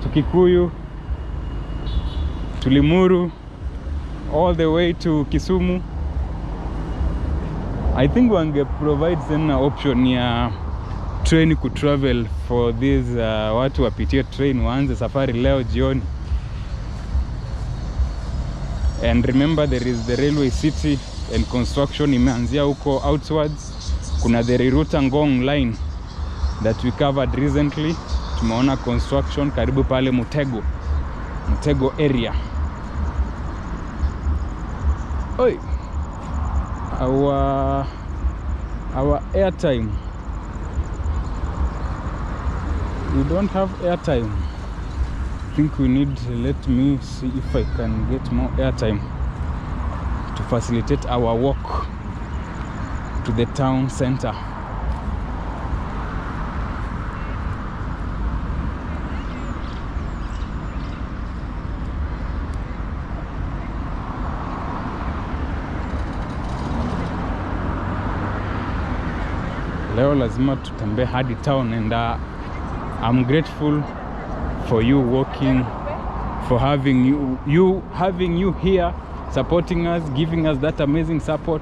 to Kikuyu, to Limuru, all the way to Kisumu. I think wange provide an option ya train could travel for these watu wapitie train waanze safari leo jioni. And remember, there is the railway city and construction imeanzia huko outwards. Kuna the Riruta Ngong line that we covered recently. Tumeona construction karibu pale Mutego area. Oi, our airtime. We don't have airtime. I think we need, let me see if I can get more airtime to facilitate our walk to the town center. Leo lazima tutembe hadi town, and I'm grateful for you walking, for having you here supporting us, giving us that amazing support.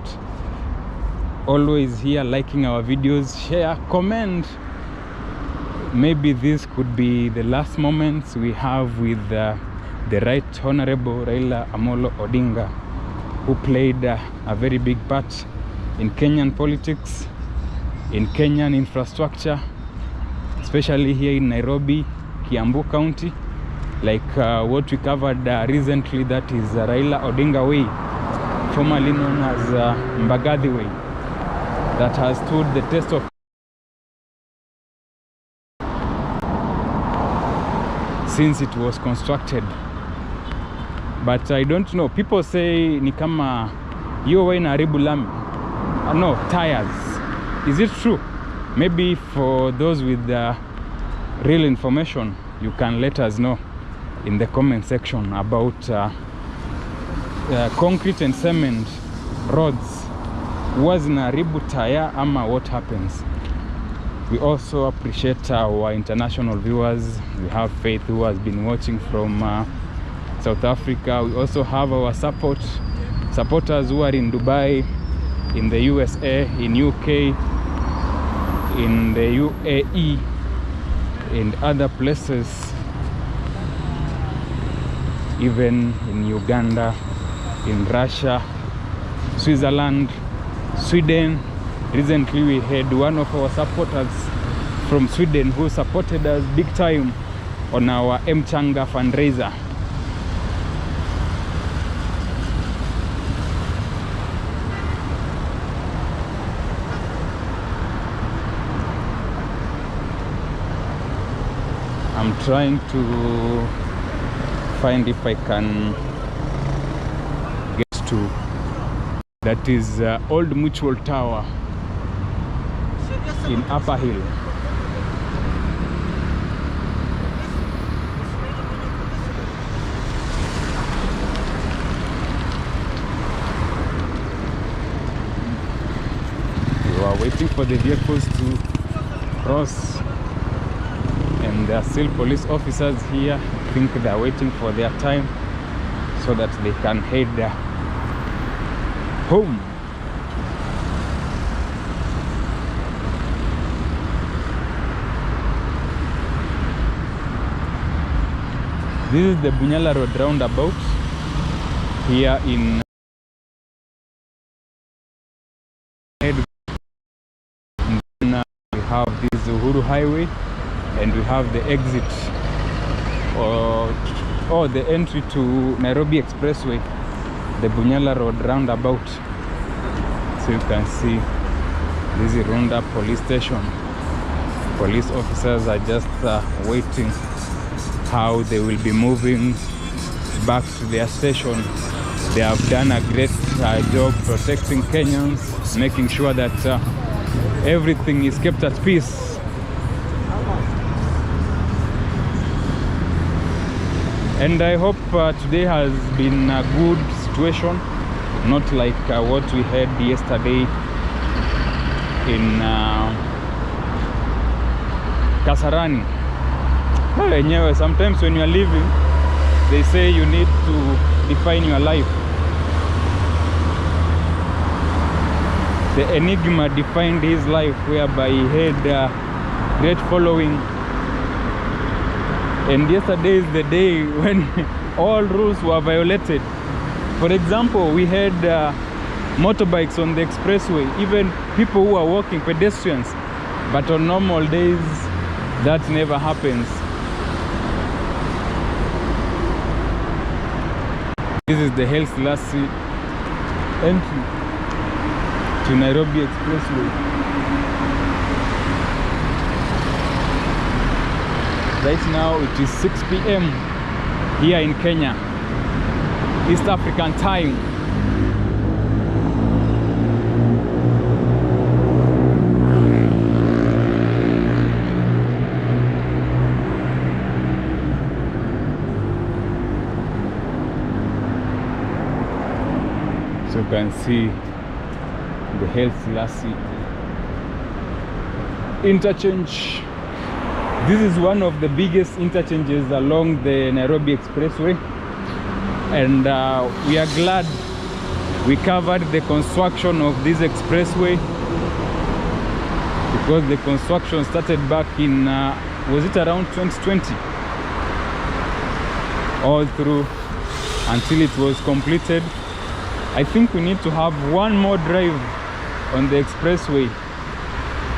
Always here, liking our videos, share, comment. Maybe this could be the last moments we have with the Right Honorable Raila Odinga, who played a very big part in Kenyan politics, in Kenyan infrastructure, especially here in Nairobi, Kiambu County, like what we covered recently, that is Raila Odinga Way, formerly known as Mbagathi Way, that has stood the test of since it was constructed. But I don't know, people say ni kama hiyo way inaharibu lami, no, tires. Is it true? Maybe for those with real information, you can let us know in the comment section about concrete and cement roads. Was inaharibu tire ama what happens? We also appreciate our international viewers. We have Faith, who has been watching from South Africa. We also have our supporters who are in Dubai, in the USA, in UK, in the UAE, and other places, even in Uganda, in Russia, Switzerland, Sweden. Recently we had one of our supporters from Sweden who supported us big time on our Mchanga fundraiser. I'm trying to find if I can get to, that is Old Mutual Tower in Upper Hill. We are waiting for the vehicles to cross, and there are still police officers here. I think they are waiting for their time so that they can head home. This is the Bunyala Road roundabout here in we have this Uhuru Highway, and we have the exit or the entry to Nairobi Expressway, the Bunyala Road roundabout. So you can see this is Runda police station. Police officers are just waiting how they will be moving back to their station. They have done a great job protecting Kenyans, making sure that everything is kept at peace. And I hope today has been a good situation, not like what we had yesterday in Kasarani. Nyayo, sometimes when you are living, they say you need to define your life. The Enigma defined his life, whereby he had a great following. And yesterday is the day when all rules were violated. For example, we had motorbikes on the expressway, even people who are walking, pedestrians. But on normal days, that never happens. This is the Haile Selassie entry to Nairobi Expressway. Right now it is 6 p.m. here in Kenya, East African time. So you can see the Haile Selassie interchange. This is one of the biggest interchanges along the Nairobi Expressway, and we are glad we covered the construction of this expressway, because the construction started back in was it around 2020, all through until it was completed. I think we need to have one more drive on the expressway.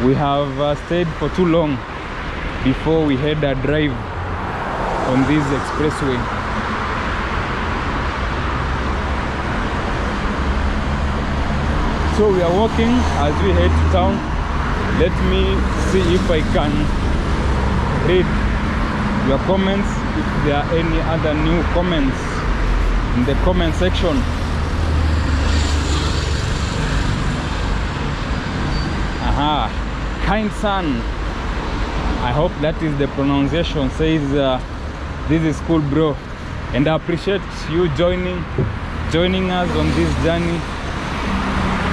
We have stayed for too long before we had a drive on this expressway. So we are walking as we head to town. Let me see if I can read your comments, if there are any other new comments in the comment section. Kind son, I hope that is the pronunciation, says this is cool, bro, and I appreciate you joining us on this journey.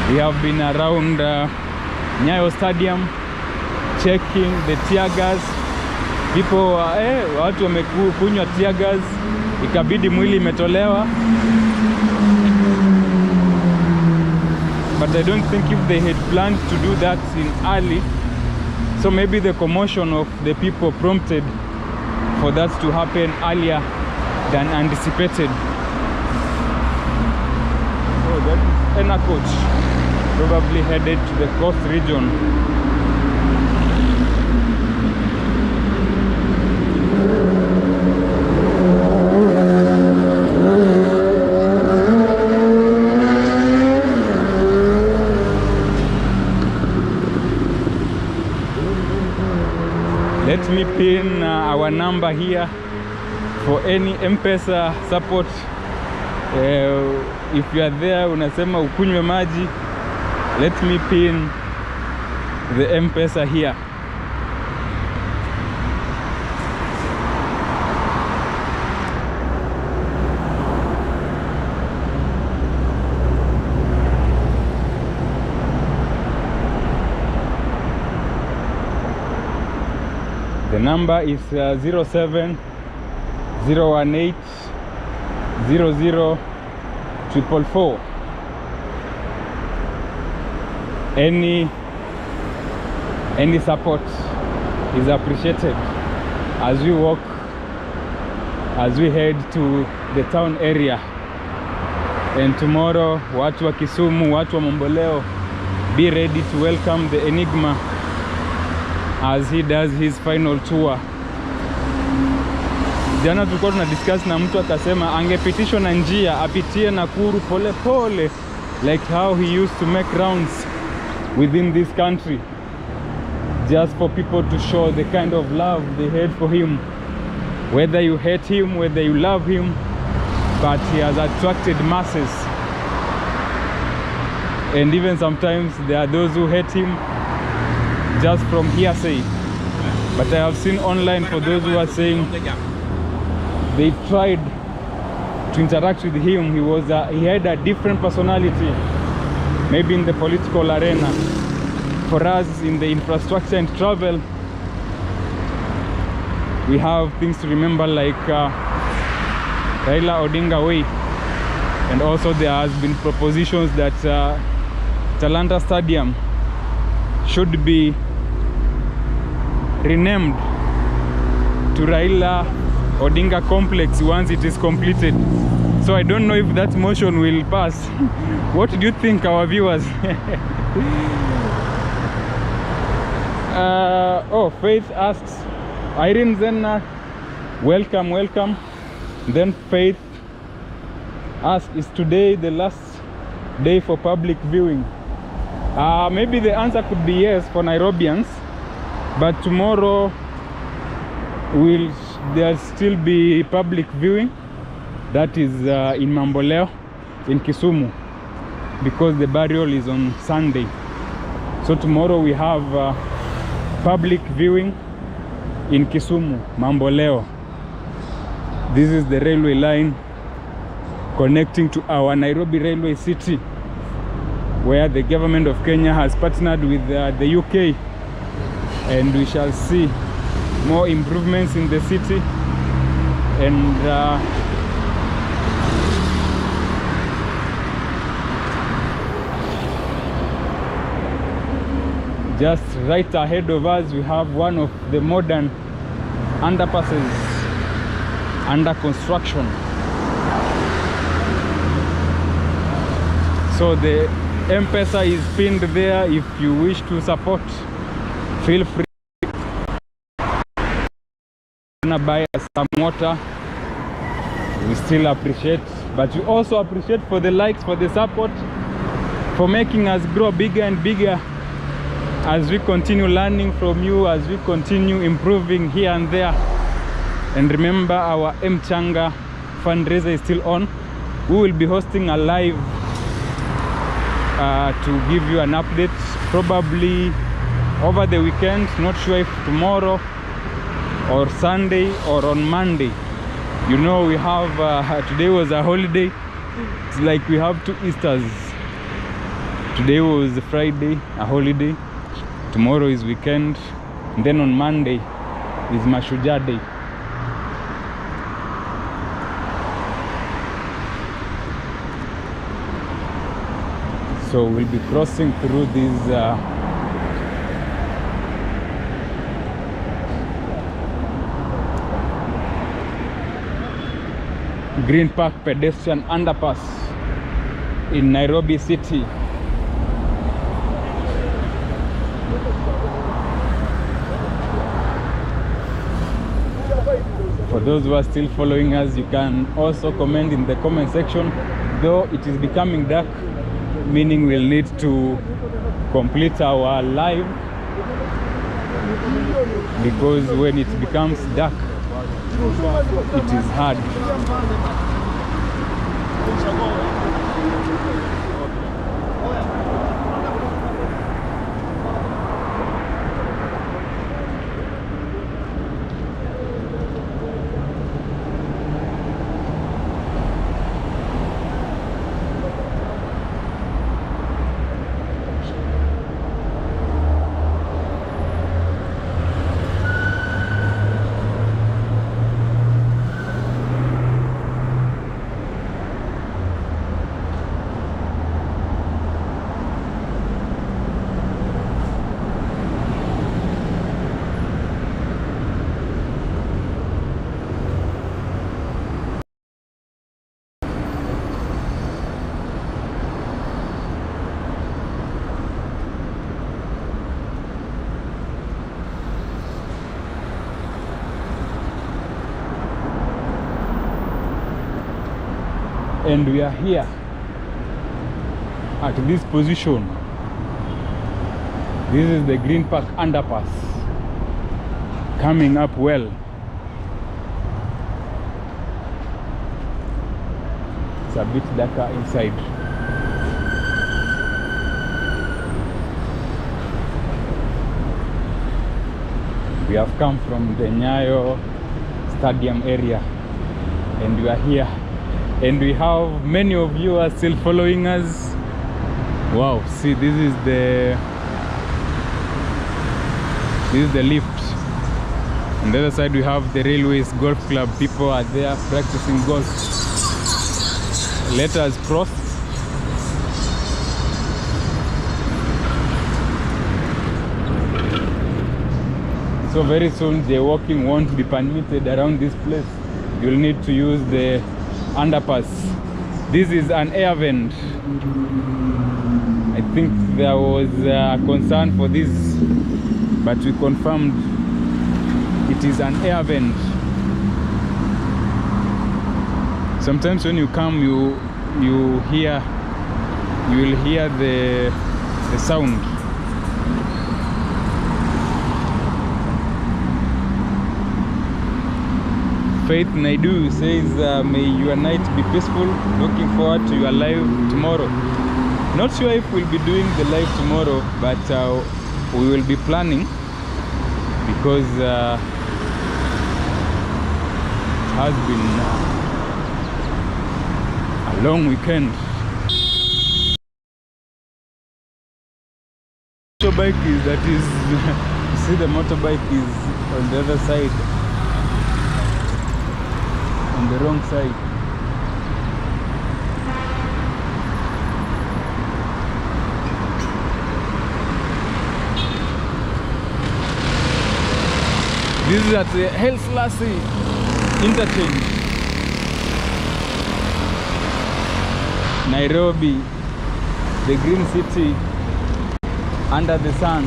We have been around Nyayo Stadium checking the tear gas. People watu wamekunywa tear gas, ikabidi mwili imetolewa. But I don't think if they had planned to do that in early, so maybe the commotion of the people prompted for that to happen earlier than anticipated. Oh, that is Ena coach, probably headed to the coast region. Let me pin our number here for any M-Pesa support. If you are there, unasema ukunywe maji, let me pin the M-Pesa here. The number is 07 018 00 444. Any support is appreciated as we walk as we head to the town area. And tomorrow, watu wa Kisumu, watu wa Mamboleo, be ready to welcome the Enigma as he does his final tour. Jana tulikuwa tunadiscuss na mtu akasema angepitishwa na njia apitie Nakuru pole pole, like how he used to make rounds within this country, just for people to show the kind of love they had for him. Whether you hate him, whether you love him, but he has attracted masses. And even sometimes there are those who hate him just from hearsay. But I have seen online for those who are saying they tried to interact with him. He had a different personality, maybe in the political arena. For us in the infrastructure and travel, we have things to remember like Raila Odinga Way, and also there has been propositions that Talanta Stadium should be renamed to Raila Odinga Complex once it is completed. So I don't know if that motion will pass. What do you think, our viewers? Oh, Faith asks, Irene Zenna, welcome. Then Faith asks, is today the last day for public viewing? Maybe the answer could be yes for Nairobians, but tomorrow there'll still be public viewing. That is in Mamboleo, in Kisumu, because the burial is on Sunday. So tomorrow we have public viewing in Kisumu, Mamboleo. This is the railway line connecting to our Nairobi Railway City, where the government of Kenya has partnered with the UK, and we shall see more improvements in the city. And just right ahead of us, we have one of the modern underpasses under construction. So the M-Pesa is pinned there. If you wish to support, feel free. Gonna buy us some water. We still appreciate, but we also appreciate for the likes, for the support, for making us grow bigger and bigger as we continue learning from you, as we continue improving here and there. And remember, our M-Changa fundraiser is still on. We will be hosting a live to give you an update, probably over the weekend. Not sure if tomorrow or Sunday or on Monday. You know, we have today was a holiday. It's like we have two Easters. Today was Friday, a holiday. Tomorrow is weekend, and then on Monday is Mashujaa Day. So we'll be crossing through these Green Park pedestrian underpass in Nairobi City. For those who are still following us, you can also comment in the comment section. Though it is becoming dark, meaning we'll need to complete our live, because when it becomes dark, it is hard. And we are here at this position. This is the Green Park underpass, coming up well. It's a bit darker inside. We have come from the Nyayo stadium area and we are here, and we have many of you are still following us. Wow, see, this is the lift. On the other side we have the Railways Golf Club. People are there practicing golf. Let us cross. So very soon the walking won't be permitted around this place. You'll need to use the underpass. This is an air vent. I think there was a concern for this, but we confirmed it is an air vent. Sometimes when you come, you will hear the sound. Faith Naidu says, may your night be peaceful. Looking forward to your live tomorrow. Not sure if we'll be doing the live tomorrow, but we will be planning, because it has been a long weekend. Motorbike is, that is, you see the motorbike is on the other side, on the wrong side. This is at the Selassie interchange, Nairobi, the green city under the sun.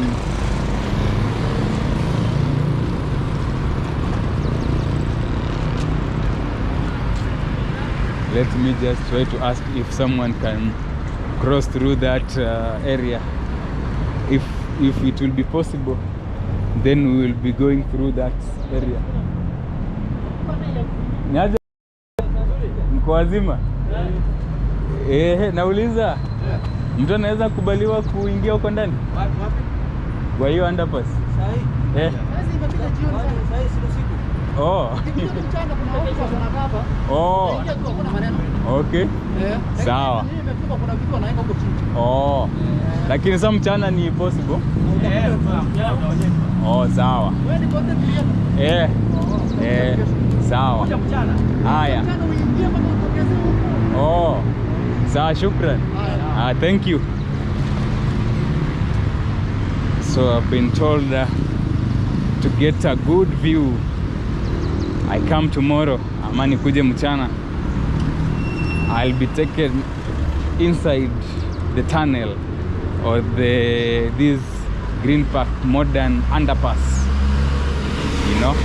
Let me just try to ask if someone can cross through that area. If it will be possible, then we will be going through that area. Niaje? Mko wazima? Nauliza. Mtu anaweza kubaliwa kuingia huko ndani? Kwa hiyo underpass. Sahi. Sasa imefika jioni sana. Sahi sio siku. Oh. Mchana kuna watu wanakaa hapa. Oh. Ingia tu kuna maneno. Okay. Sawa. Mimi nimefika kuna vitu wanaeka huko chini. Oh. Lakini sasa mchana ni possible? Mchana utaonyesha. Oh, sawa. Wewe ni content creator? Sawa. Mchana. Haya. Mchana uingie kama utokeze huko. Oh. Sawa, shukran. Thank you. So I've been told to get a good view, I come tomorrow. Amani kuje mchana. I'll be taken inside the tunnel or this Green Park modern underpass, you know.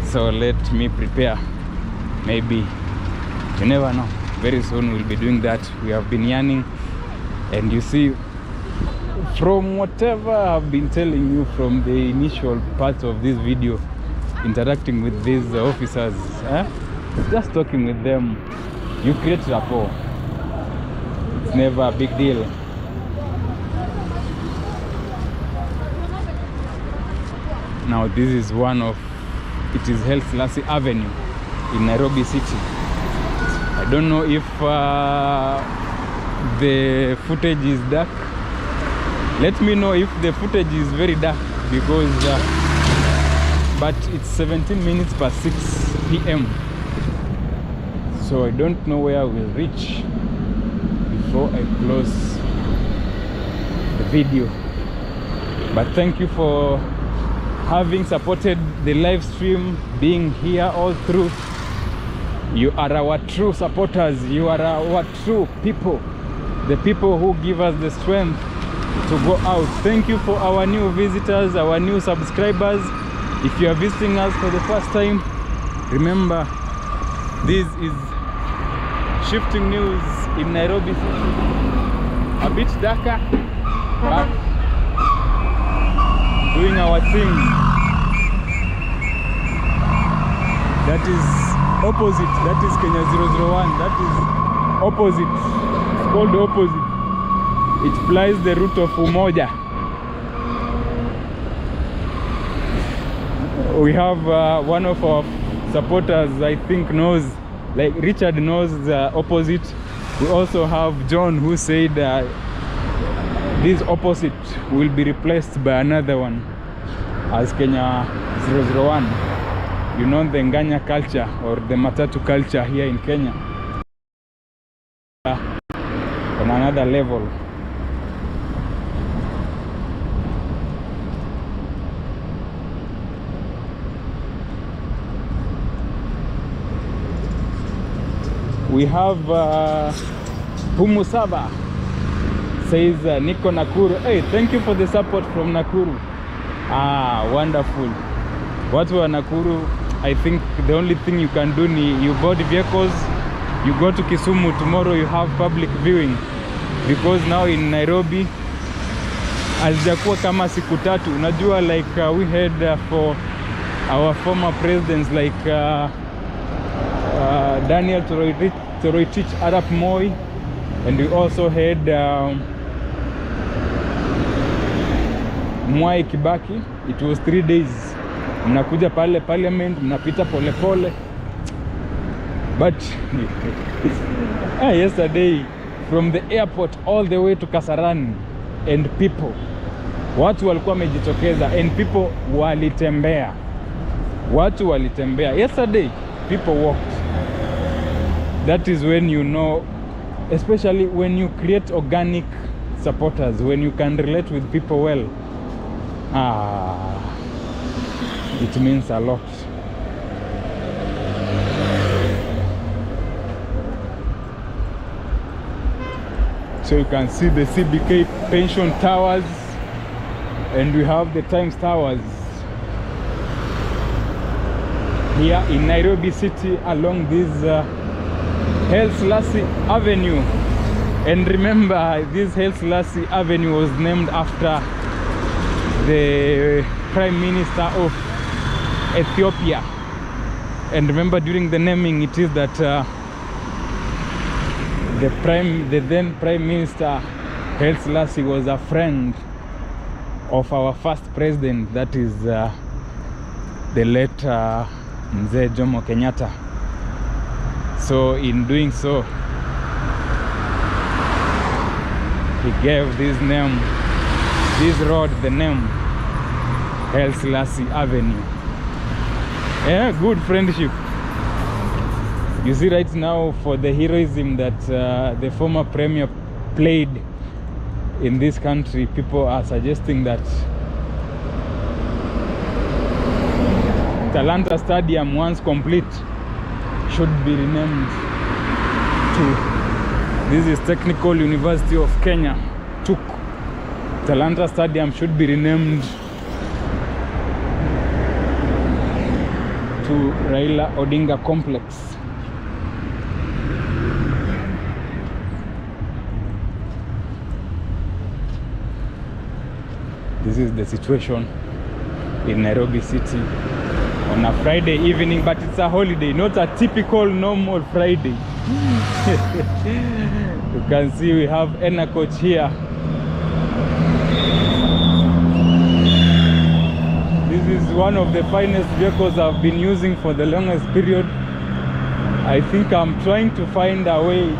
So let me prepare. Maybe, you never know. Very soon we'll be doing that. We have been yearning, and you see, from whatever I've been telling you from the initial part of this video, interacting with these officers, just talking with them, you create rapport. It's never a big deal. Now this is it is Selassie Avenue in Nairobi City. I don't know if the footage is dark. Let me know if the footage is very dark, because but it's 17 minutes past 6 p.m. So I don't know where we'll reach before I close the video. But thank you for having supported the live stream, being here all through. You are our true supporters. You are our true people, the people who give us the strength to go out. Thank you for our new visitors, our new subscribers. If you are visiting us for the first time, remember, this is shifting news in Nairobi City. A bit darker, but doing our thing. That is opposite. That is Kenya 001. That is opposite. It's called opposite. It flies the route of Umoja. We have one of our supporters, I think, knows, like Richard knows opposite. We also have John, who said this opposite will be replaced by another one as Kenya 001. You know, the Nganya culture or the Matatu culture here in Kenya on another level. We have Pumusaba says Niko Nakuru. Hey, thank you for the support from Nakuru. Ah, wonderful. Watu wa Nakuru, I think the only thing you can do ni you bought vehicles, you go to Kisumu, tomorrow you have public viewing, because now in Nairobi hazijakuwa kama siku tatu. Unajua, like we had for our former presidents like Daniel Toroitich Arap Moi, and we also had Mwai Kibaki. It was 3 days. Mnakuja pale parliament, mnapita pole pole. But yesterday from the airport all the way to Kasarani, and people, watu walikuwa wamejitokeza, and people walitembea. Watu walitembea. Yesterday people walked. That is when you know, especially when you create organic supporters, when you can relate with people well, it means a lot. So you can see the CBK pension towers, and we have the Times Towers here in Nairobi City along this Selassie Avenue. And remember, this Selassie Avenue was named after the Prime Minister of Ethiopia. And remember, during the naming, it is that the then Prime Minister Selassie was a friend of our first president, that is the late Mzee Jomo Kenyatta. So in doing so, he gave this name, this road, the name Selassie Avenue. Yeah, good friendship. You see, right now, for the heroism that the former premier played in this country, people are suggesting that Talanta Stadium, once complete, should be renamed to, this is Technical University of Kenya, TUK. Talanta Stadium should be renamed to Raila Odinga Complex. This is the situation in Nairobi City on a Friday evening, but it's a holiday, not a typical normal Friday. You can see we have Coach here. This is one of the finest vehicles I've been using for the longest period. I think I'm trying to find a way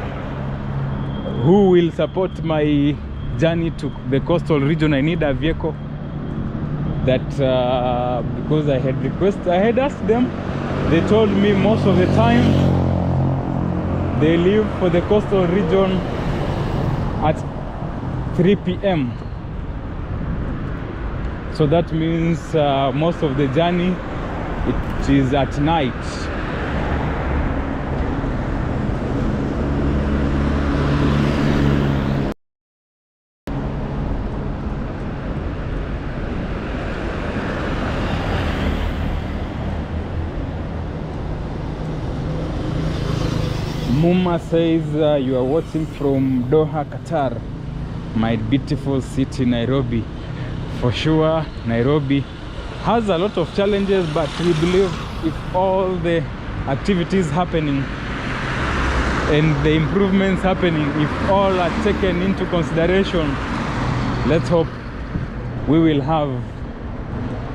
who will support my journey to the coastal region. I need a vehicle that because I had asked them, they told me most of the time they leave for the coastal region at 3 p.m. So that means most of the journey it is at night. Uma says you are watching from Doha, Qatar. My beautiful city, Nairobi. For sure, Nairobi has a lot of challenges, but we believe if all the activities happening and the improvements happening, if all are taken into consideration, let's hope we will have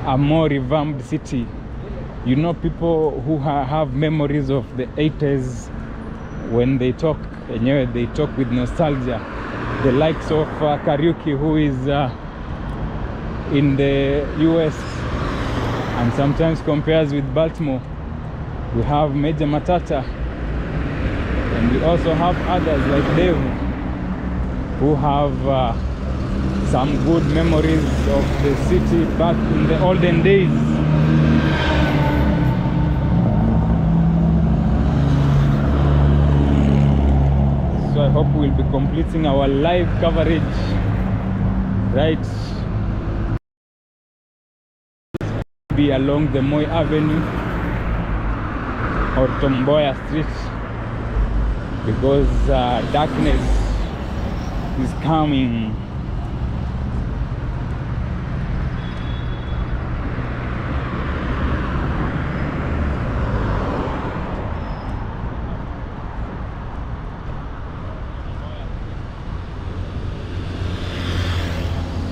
a more revamped city. You know, people who have memories of the 80s, when they talk, they talk with nostalgia. The likes of Kariuki, who is in the US and sometimes compares with Baltimore. We have Major Matata, and we also have others like Dave, who have some good memories of the city back in the olden days. So I hope we'll be completing our live coverage right be along the Moi Avenue or Tomboya Street, because darkness is coming.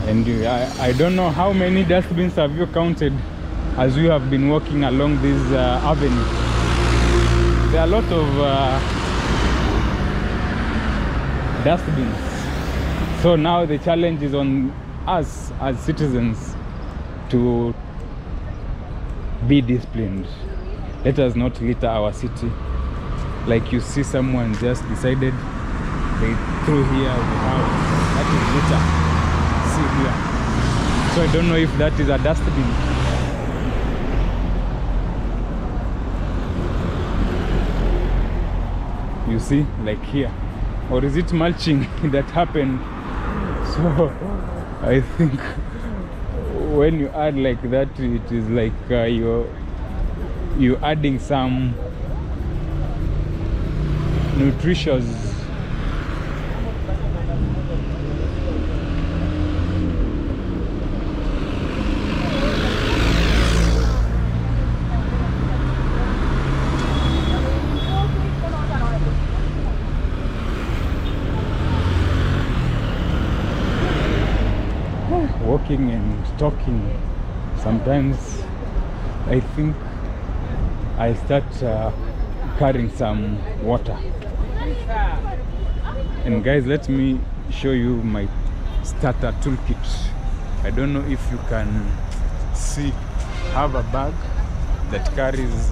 And I don't know how many dustbins have you counted as we have been walking along this avenue. There are a lot of dustbins. So now the challenge is on us as citizens to be disciplined. Let us not litter our city. Like you see someone just decided they threw here, we have, that is litter. See here. So I don't know if that is a dustbin. You see, like here, or is it mulching that happened? So I think when you add like that, it is like you're adding some nutritious walking and talking. Sometimes I think I start carrying some water. And guys, let me show you my starter toolkit. I don't know if you can see. I have a bag that carries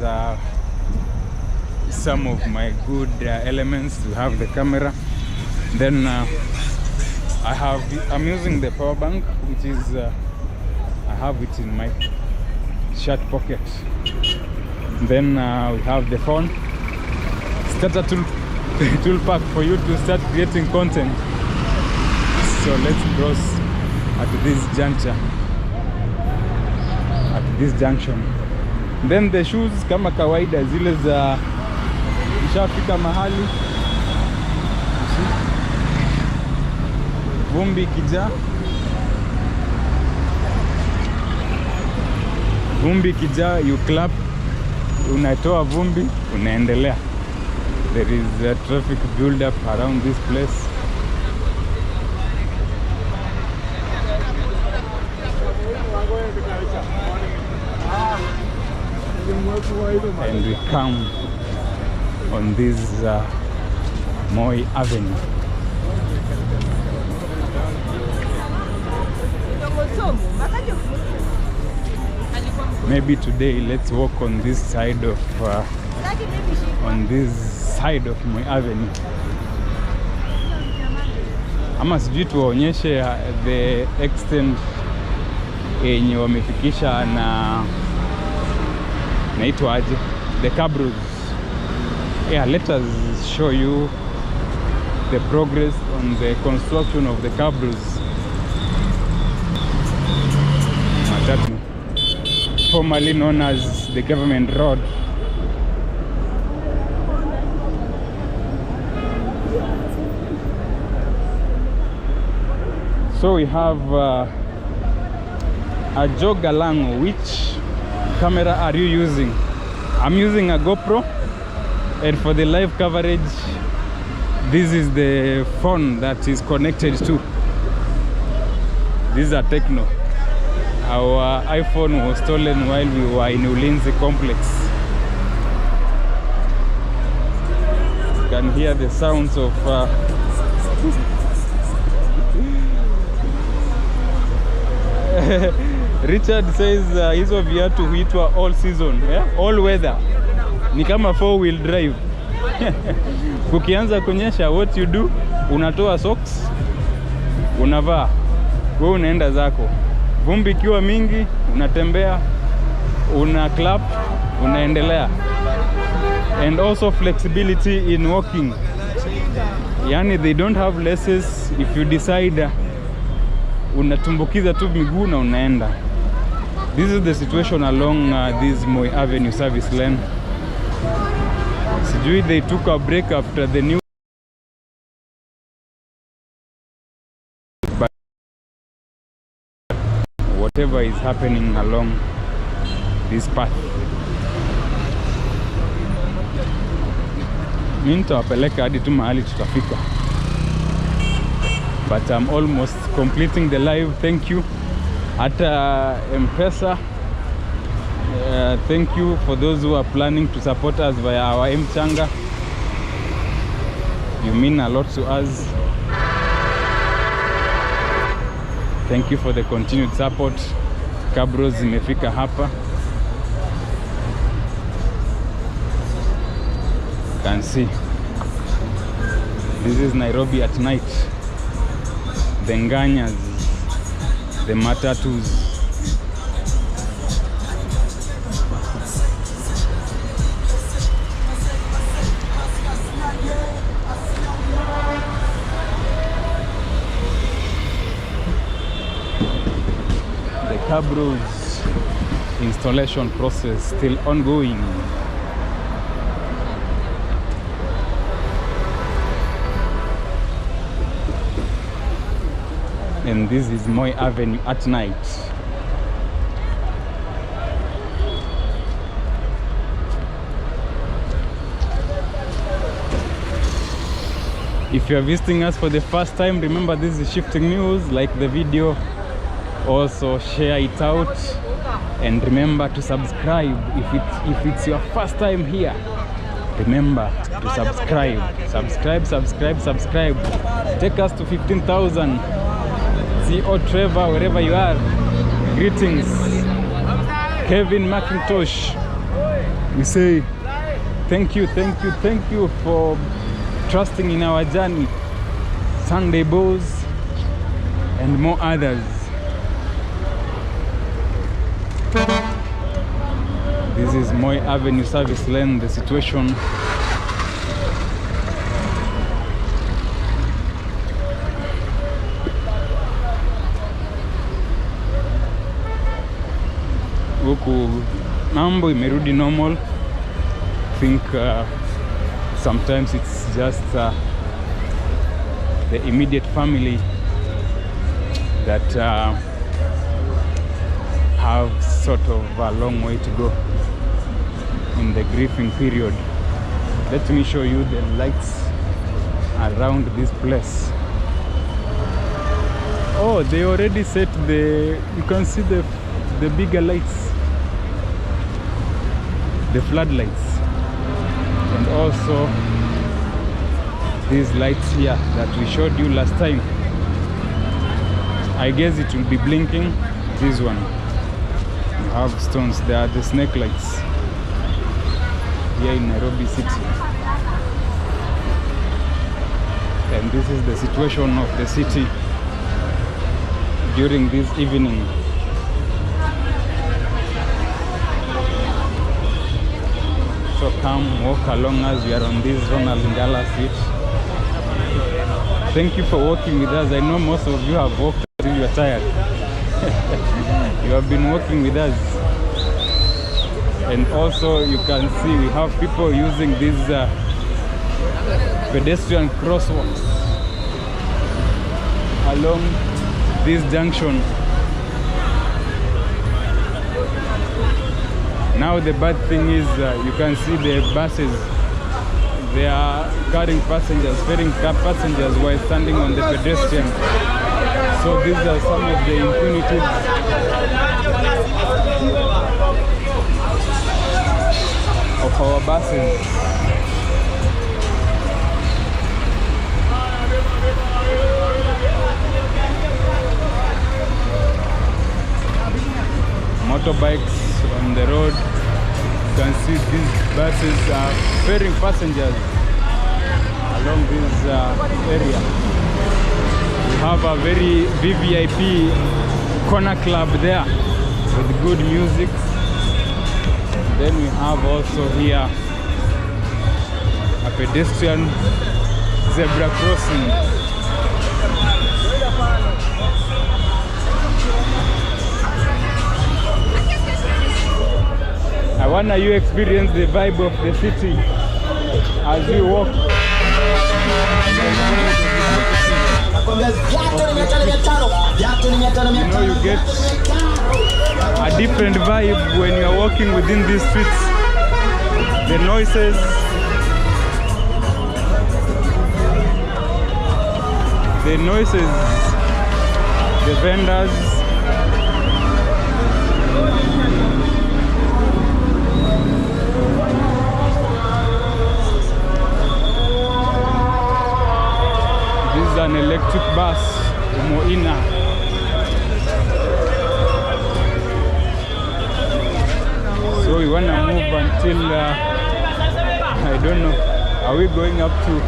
some of my good elements. We have the camera, then I'm using the power bank, which is I have it in my shirt pocket. Then we have the phone, starter tool pack for you to start creating content. So let's cross at this juncture, at this junction. Then the shoes kama kawaida zile za ishafika mahali. Vumbi kija, you clap, unatoa vumbi, unaendelea. There is a traffic build up around this place. And we come on this Moi Avenue. Maybe today let's walk on this side of Moi Avenue. Ama sijui tuwaonyeshe the extent yenye wamefikisha na naitwa aje, the cabros. Yeah, let us show you the progress on the construction of the cabros. Matatu, formerly known as the government road. So we have a jog along. Which camera are you using? I'm using a GoPro, and for the live coverage, this is the phone that is connected to. This is a Techno. Our iPhone was stolen while we were in Ulinzi complex. You can hear the sounds of Richard says hizo viatu huitwa all season, all weather. Ni kama 4-wheel drive. Kukianza kunyesha, what you do, unatoa socks, unavaa, wewe unaenda zako. Vumbi ikiwa mingi, unatembea, una clap, unaendelea. And also flexibility in walking. Yani they don't have laces. If you decide unatumbukiza tu miguu na unaenda. This is the situation along this Moi Avenue service lane. Sijui they took a break after the new, but whatever is happening along this path, mimi nitawapeleka hadi tu mahali tutafika. But I'm almost completing the live. Thank you at M-Pesa. Thank you for those who are planning to support us via our M-Changa. You mean a lot to us. Thank you for the continued support. Cabros zimefika hapa. You can see this is Nairobi at night. The Nganyas, the Matatus. The Cabros installation process still ongoing. And this is Moi Avenue at night. If you are visiting us for the first time, remember this is Shifting News. Like the video, also share it out, and remember to subscribe. If it's your first time here, remember to subscribe. Take us to 15,000. CEO Trevor, wherever you are, greetings. Kevin McIntosh, we say thank you for trusting in our journey. Sunday Bows and more others. This is Moi Avenue service lane. The situation huku mambo imerudi normal. I think sometimes it's just the immediate family that have sort of a long way to go in the grieving period. Let me show you the lights around this place. Oh, they already set you can see the bigger lights, the floodlights, and also these lights here that we showed you last time. I guess it will be blinking. This one, you have stones. They are the snake lights here in Nairobi city. And this is the situation of the city during this evening. So come walk along as we are on this Ronald Ngala Street. Thank you for walking with us. I know most of you have walked until you are tired. You have been walking with us. And also you can see we have people using these pedestrian crosswalks along this junction. Now the bad thing is you can see the buses, they are carrying passengers, ferrying passengers while standing on the pedestrian. So these are some of the impunities of our buses. Motorbikes on the road. You can see these buses are ferrying passengers along this area. We have a very VVIP corner club there with good music. Then we have also here a pedestrian zebra crossing. I wonder you experience the vibe of the city as you walk. You know, you get a different vibe when you are walking within these streets. The noises, the vendors. This is an electric bus, Moina. So we want to move until, I don't know, are we going up to,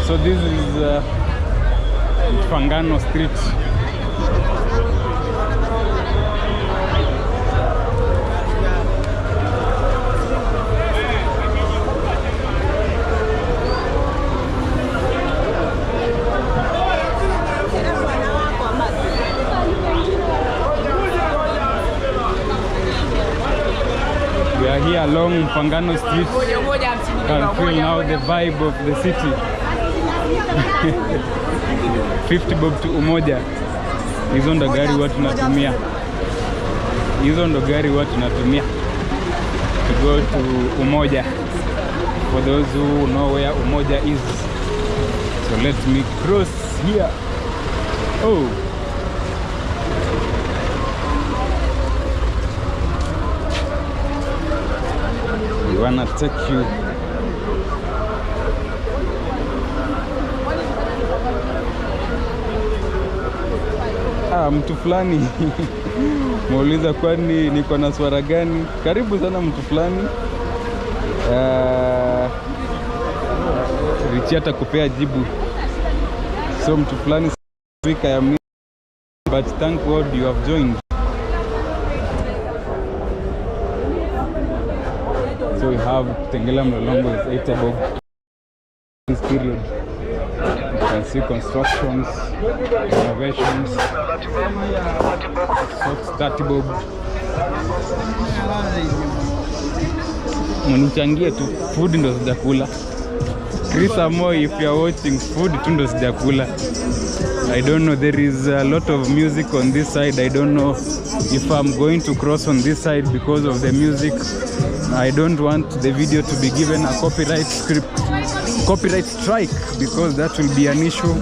so this is Fangano Street. We are here along Fangano Street. You can feel now the vibe of the city. 50 bob to Umoja. Hizo ndo gari watu tunatumia. Hizo ndo gari watu tunatumia to go to Umoja. For those who know where Umoja is. So let me cross here. Oh. We wanna take you mtu fulani muuliza kwani niko na swara gani. Karibu sana mtu fulani. Richi atakupea jibu. So mtu fulani speaker ya mimi, but thank God you have joined. So we have Tengela Mlolongo is 8 bob this period. You can see constructions, renovations, so 30 bob. Mnichangie tu, food ndo sijakula. Chris Amoy, if you are watching, food tu ndo sijakula. I don't know, there is a lot of music on this side. I don't know if I'm going to cross on this side because of the music. I don't want the video to be given a copyright strike, because that will be an issue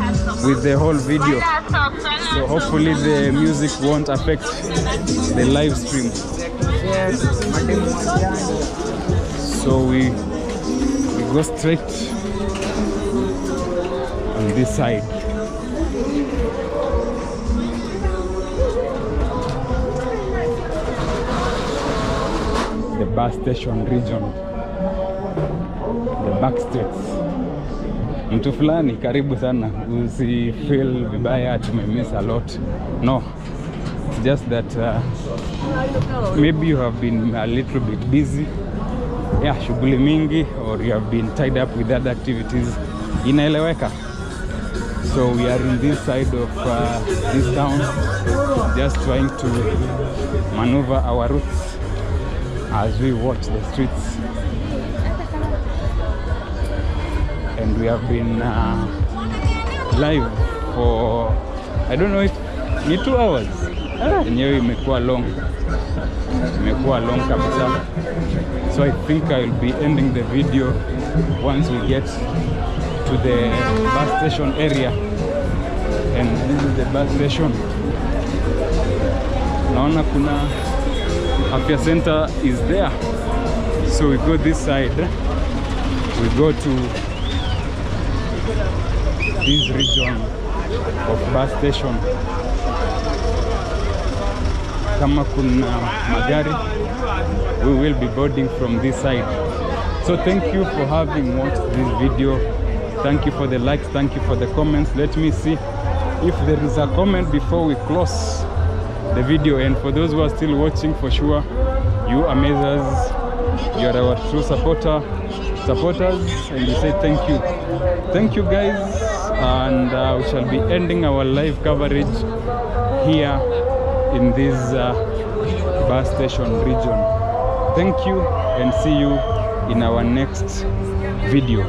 with the whole video. So hopefully the music won't affect the live stream. So we go straight on this side. The bus station region, the back streets. Mtu fulani karibu sana, usi feel vibaya tumemiss a lot. No, it's just that maybe you have been a little bit busy, shughuli mingi, or you have been tied up with other activities. Inaeleweka. So we are in this side of this town, just trying to maneuver our routes as we watch the streets. And we have been live for, I don't know if Ni 2 hours. Yenyewe imekuwa long. Imekuwa long kabisa. So I think I'll be ending the video once we get to the bus station area. And this is the bus station. Naona kuna Afya Center is there. So we go this side. We go to this region of bus station. Kama kuna magari, we will be boarding from this side. So thank you for having watched this video. Thank you for the likes, thank you for the comments. Let me see if there is a comment before we close the video. And for those who are still watching, for sure, you amazers, you are our true supporters, and we say thank you guys. And we shall be ending our live coverage here in this bus station region. Thank you, and see you in our next video.